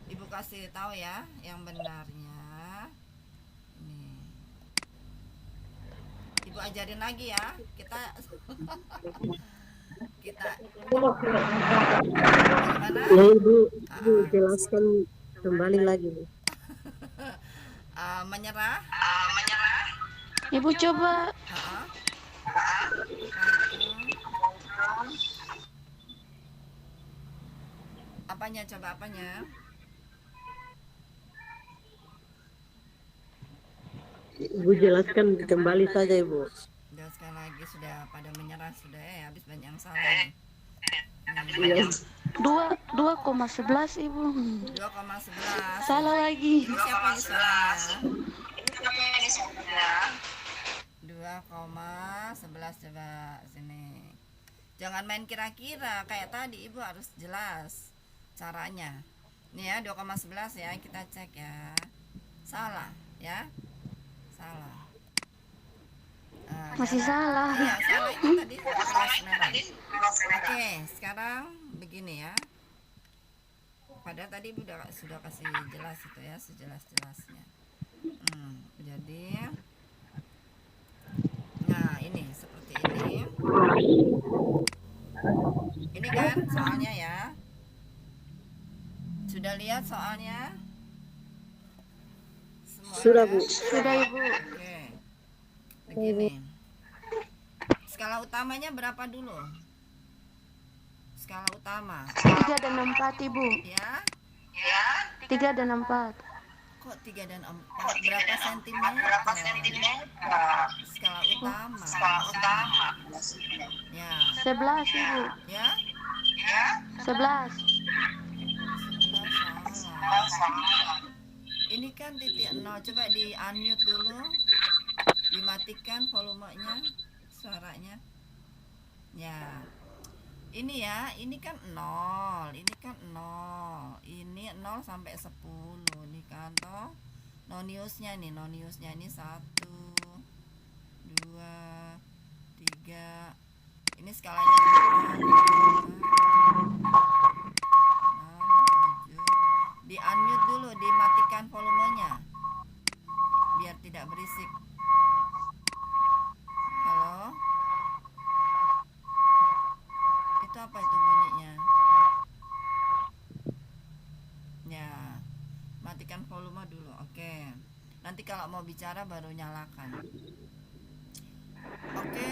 Ibu kasih tahu ya yang benarnya. Nih. Ibu ajarin lagi ya. Kita gimana? Ya ibu jelaskan kembali lagi Bu. Menyerah. Ibu coba. Apanya, coba apanya? Ibu jelaskan kembali saja Ibu. Udah sekali lagi, sudah pada menyerah sudah ya, habis banyak yang salah nih. Iya. 2,11 Ibu. 2,11. Salah lagi. Ini siapa ini suaranya? 2,11, coba sini. Jangan main kira-kira kayak tadi, Ibu harus jelas caranya. Nih ya, 2,11 ya, kita cek ya. Salah ya. Salah. Masih salah. Iya, salah itu tadi kelas merah. Oke, sekarang begini ya. Padahal tadi Ibu sudah kasih jelas itu ya, sejelas-jelasnya. Jadi nah ini seperti ini. Ini kan soalnya ya. Sudah lihat soalnya? Semua Sudah ya? Bu. Sudah Ibu. Oke. Begini. Skala utamanya berapa dulu? Skala utama. 3 dan 4 Ibu. Ya. 3 dan 4. Kok 3 dan 4? Berapa sentimeter? Skala utama. Ya. 11 Ibu. Ya. 11. 11 salah. Ini kan titik 0. Coba di unmute dulu. Dimatikan volumenya, suaranya. Ya. Ini ya, ini kan 0. Ini kan 0. Ini 0 sampai 10. Ini kan toh. Noniusnya nih, noniusnya ini 1 2 3. Ini skalanya 6 7. Di unmute dulu, dimatikan volumenya biar tidak berisik. Halo? Itu apa itu bunyinya? Ya, matikan volume dulu. Oke. Nanti kalau mau bicara baru nyalakan. Oke,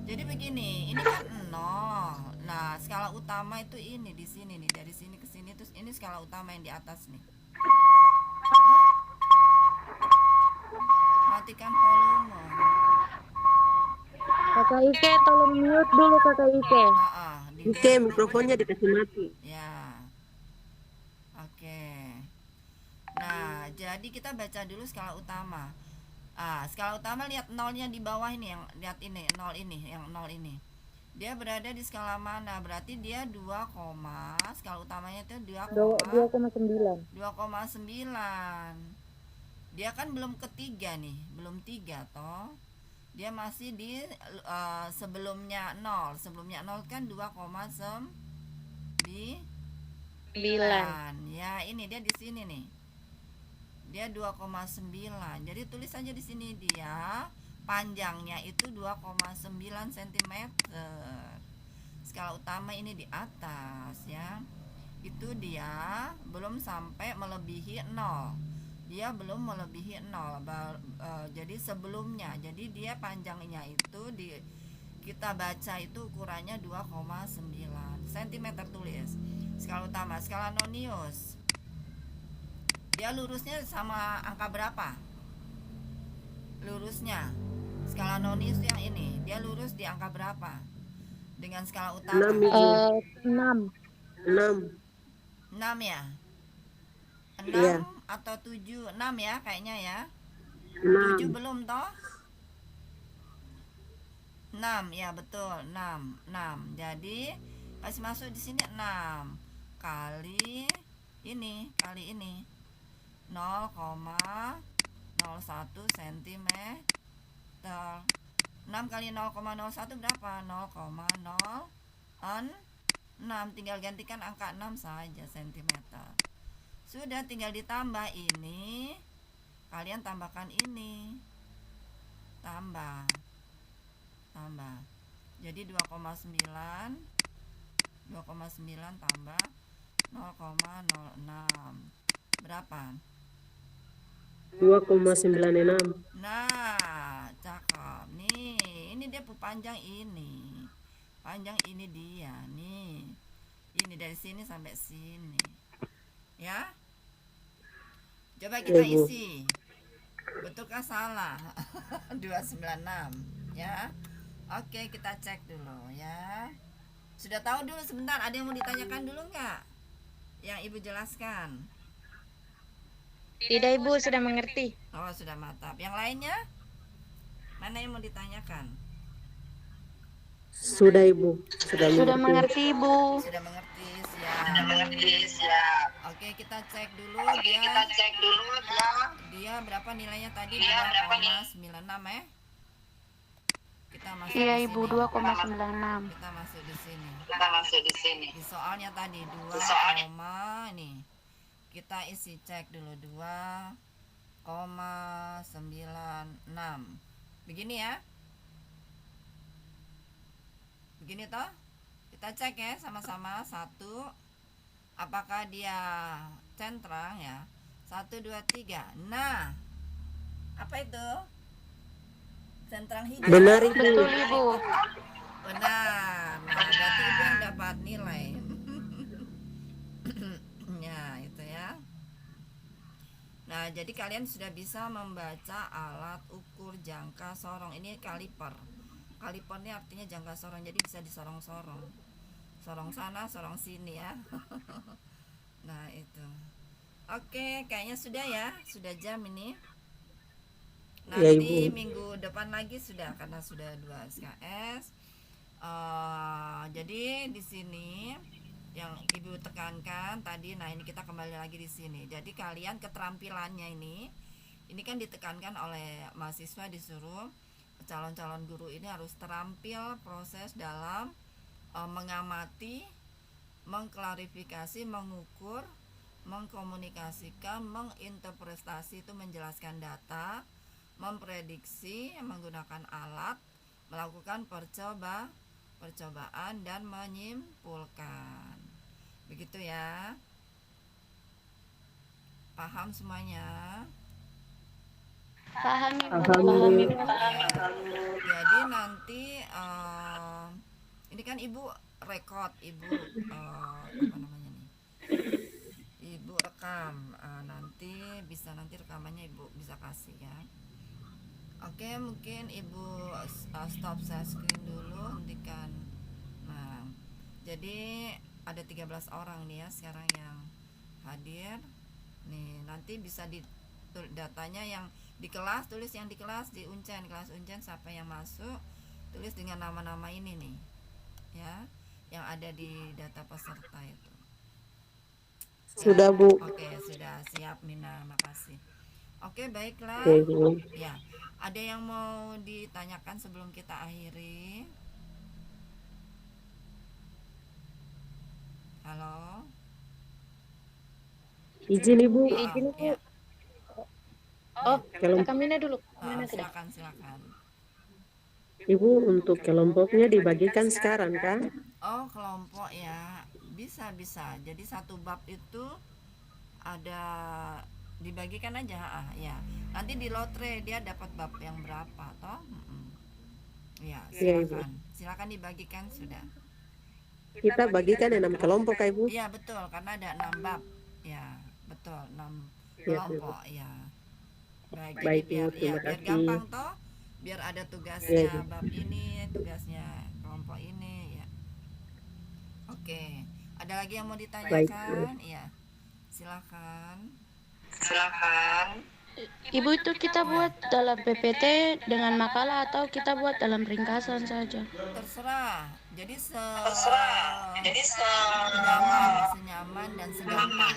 jadi begini, ini kan 0. Nah, skala utama itu ini di sini nih, dari sini ke sini, terus ini skala utama yang di atas nih. Matikan volume. Kakak Ike tolong mute dulu Kakak Ike. Oke, mikrofonnya dikasih mati. Ya. Oke. Nah, jadi kita baca dulu skala utama. Skala utama lihat nolnya di bawah ini, yang lihat ini, 0 ini, yang 0 ini. Dia berada di skala mana? Berarti dia 2, skala utamanya itu 2,9. 2,9. Dia kan belum ketiga nih, belum 3 toh. Dia masih di sebelumnya 0. Sebelumnya 0 kan 2,9. Ya, ini dia di sini nih. Dia 2,9. Jadi tulis aja di sini dia panjangnya itu 2,9 cm. skala utama ini di atas ya, itu dia belum sampai melebihi 0. Dia belum melebihi 0. Jadi sebelumnya, jadi dia panjangnya itu kita baca itu ukurannya 2,9 cm tulis. Skala utama. Skala nonius, dia lurusnya sama angka berapa? Lurusnya skala nonius yang ini, dia lurus di angka berapa dengan skala utama? 6 Ibu. 6. 6 ya? 6 Iya. atau 7? 6 ya kayaknya ya. 6. 7 belum toh? 6 ya, betul. 6. Jadi kasih masuk di sini 6 kali ini 0,01 cm. 6 kali 0,01 berapa? 0,06. Tinggal gantikan angka 6 saja cm. Sudah, tinggal ditambah ini, kalian tambahkan ini, tambah. Jadi 2,9 tambah 0,06 berapa? 2,96. Nah, cakep. Nih, ini dia panjang ini. Panjang ini dia nih. Ini dari sini sampai sini. Ya? Coba kita Iya, Bu. isi. Betulkah salah? 296 ya. Oke, kita cek dulu ya. Sudah tahu dulu sebentar, ada yang mau ditanyakan dulu nggak? Yang Ibu jelaskan. Tidak, Ibu, sudah mengerti. Oh, sudah mantap. Yang lainnya? Mana yang mau ditanyakan? Sudah Ibu. Sudah mengerti, Ibu. Sudah mengerti, siap. Oke, kita cek dulu dia berapa nilainya tadi? 2,96 ya. Kita masuk Iya, di Ibu, sini. 2,96. Kita masuk di sini. Di soalnya tadi 2, nih. Kita isi cek dulu 2,96. Begini ya. Begini toh? Kita cek ya sama-sama. 1, apakah dia centrang ya? 1, 2, 3. Nah, apa itu? Centrang hijau. Benar Ibu. Betul, Ibu. Benar. Nah, berarti Ibu yang dapat nilai. Ya, itu ya. Nah, jadi kalian sudah bisa membaca alat ukur jangka sorong. Ini kaliper. Kaliper ini artinya jangka sorong, jadi bisa disorong-sorong. Sorong sana, sorong sini ya. Nah, itu. Oke, kayaknya sudah ya. Sudah jam ini. Ya, Nanti Ibu. minggu depan lagi sudah, karena sudah 2 SKS. Jadi di sini yang Ibu tekankan tadi, nah ini kita kembali lagi di sini. Jadi kalian keterampilannya ini kan ditekankan oleh mahasiswa, disuruh calon-calon guru ini harus terampil proses dalam mengamati, mengklarifikasi, mengukur, mengkomunikasikan, menginterpretasi, itu menjelaskan data, memprediksi menggunakan alat, melakukan percobaan dan menyimpulkan. Begitu ya. Paham semuanya? Paham, Ibu. Paham, Ibu. Jadi nanti ini kan Ibu rekod, Ibu apa namanya nih? Ibu rekam. Nanti rekamannya Ibu bisa kasih ya. Oke, mungkin Ibu stop share screen dulu, hentikan. Nah, jadi ada 13 orang nih ya sekarang yang hadir. Nih, nanti bisa datanya yang di kelas, tulis yang di kelas, di Uncen, kelas Uncen siapa yang masuk, tulis dengan nama-nama ini nih. Ya, yang ada di data peserta itu. Sudah Bu. Oke, sudah siap Mina, makasih. Oke, baiklah. Oke, Bu. Ya, ada yang mau ditanyakan sebelum kita akhiri? Halo. Izin Ibu. Izin, Ibu. Ya. Oh, Kalau Kak Mina dulu. Mina sudah. Silakan. Ibu untuk kelompoknya dibagikan sekarang kan? Oh, kelompok ya. Bisa, bisa. Jadi satu bab itu ada dibagikan aja, ya. Nanti di lotre dia dapat bab yang berapa toh? Ya, Iya Ibu. silakan. Silakan dibagikan sudah. Kita bagikan 6 kelompok Kak Ibu. Iya, betul, karena ada 6 bab. Ya, betul, 6 Iya Ibu. kelompok ya. Baik, jadi Baik biar Ibu, terima biar kasih. gampang toh. Biar ada Iya tugasnya Ibu. bab ini, tugasnya kelompok ini ya. Oke. Ada lagi yang mau Baik. ditanyakan? Iya. Silakan. Ibu itu kita buat dalam PPT dengan makalah atau kita buat dalam ringkasan saja? Terserah. Jadi senyaman dan segampang.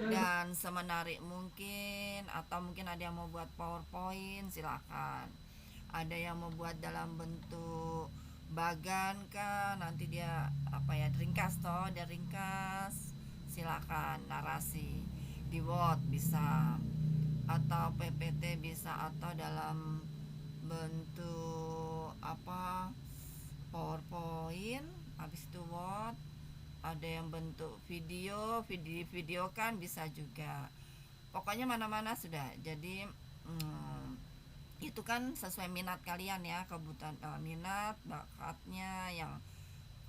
Dan semenarik mungkin, atau mungkin ada yang mau buat PowerPoint, silakan. Ada yang mau buat dalam bentuk bagan kan, nanti dia ringkas toh, dia ringkas, silakan. Narasi di Word bisa, atau PPT bisa, atau dalam bentuk PowerPoint, habis itu Word. Ada yang bentuk video kan bisa juga. Pokoknya mana-mana sudah. Jadi itu kan sesuai minat kalian ya, kebutuhan minat, bakatnya, yang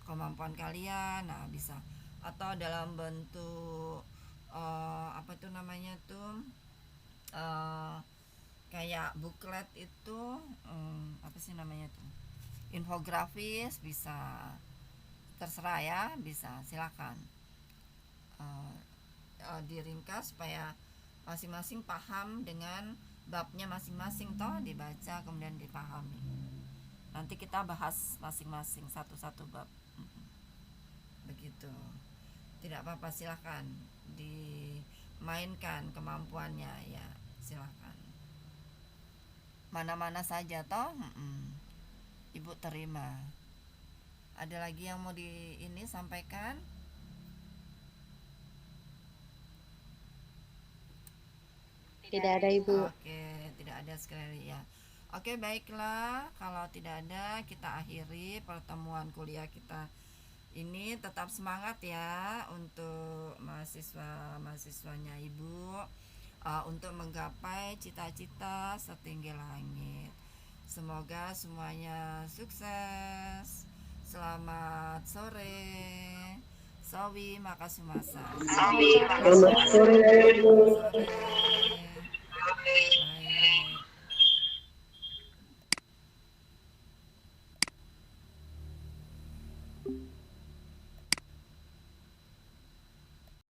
kemampuan kalian. Nah, bisa. Atau dalam bentuk apa itu namanya tuh, kayak booklet itu, apa sih namanya tuh, infografis bisa. Terserah ya, bisa, silakan. Diringkas supaya masing-masing paham dengan babnya masing-masing toh, dibaca kemudian dipahami. Nanti kita bahas masing-masing satu-satu bab. Begitu. Tidak apa-apa, silakan dimainkan kemampuannya ya, silakan. Mana-mana saja toh, Ibu terima. Ada lagi yang mau sampaikan? Tidak ada Ibu. Oke, tidak ada sekali ya. Oke, baiklah. Kalau tidak ada, kita akhiri pertemuan kuliah kita ini. Tetap semangat ya untuk mahasiswanya Ibu, untuk menggapai cita-cita setinggi langit. Semoga semuanya sukses. Selamat sore. Sawi makasumasa. Selamat sore. Sore.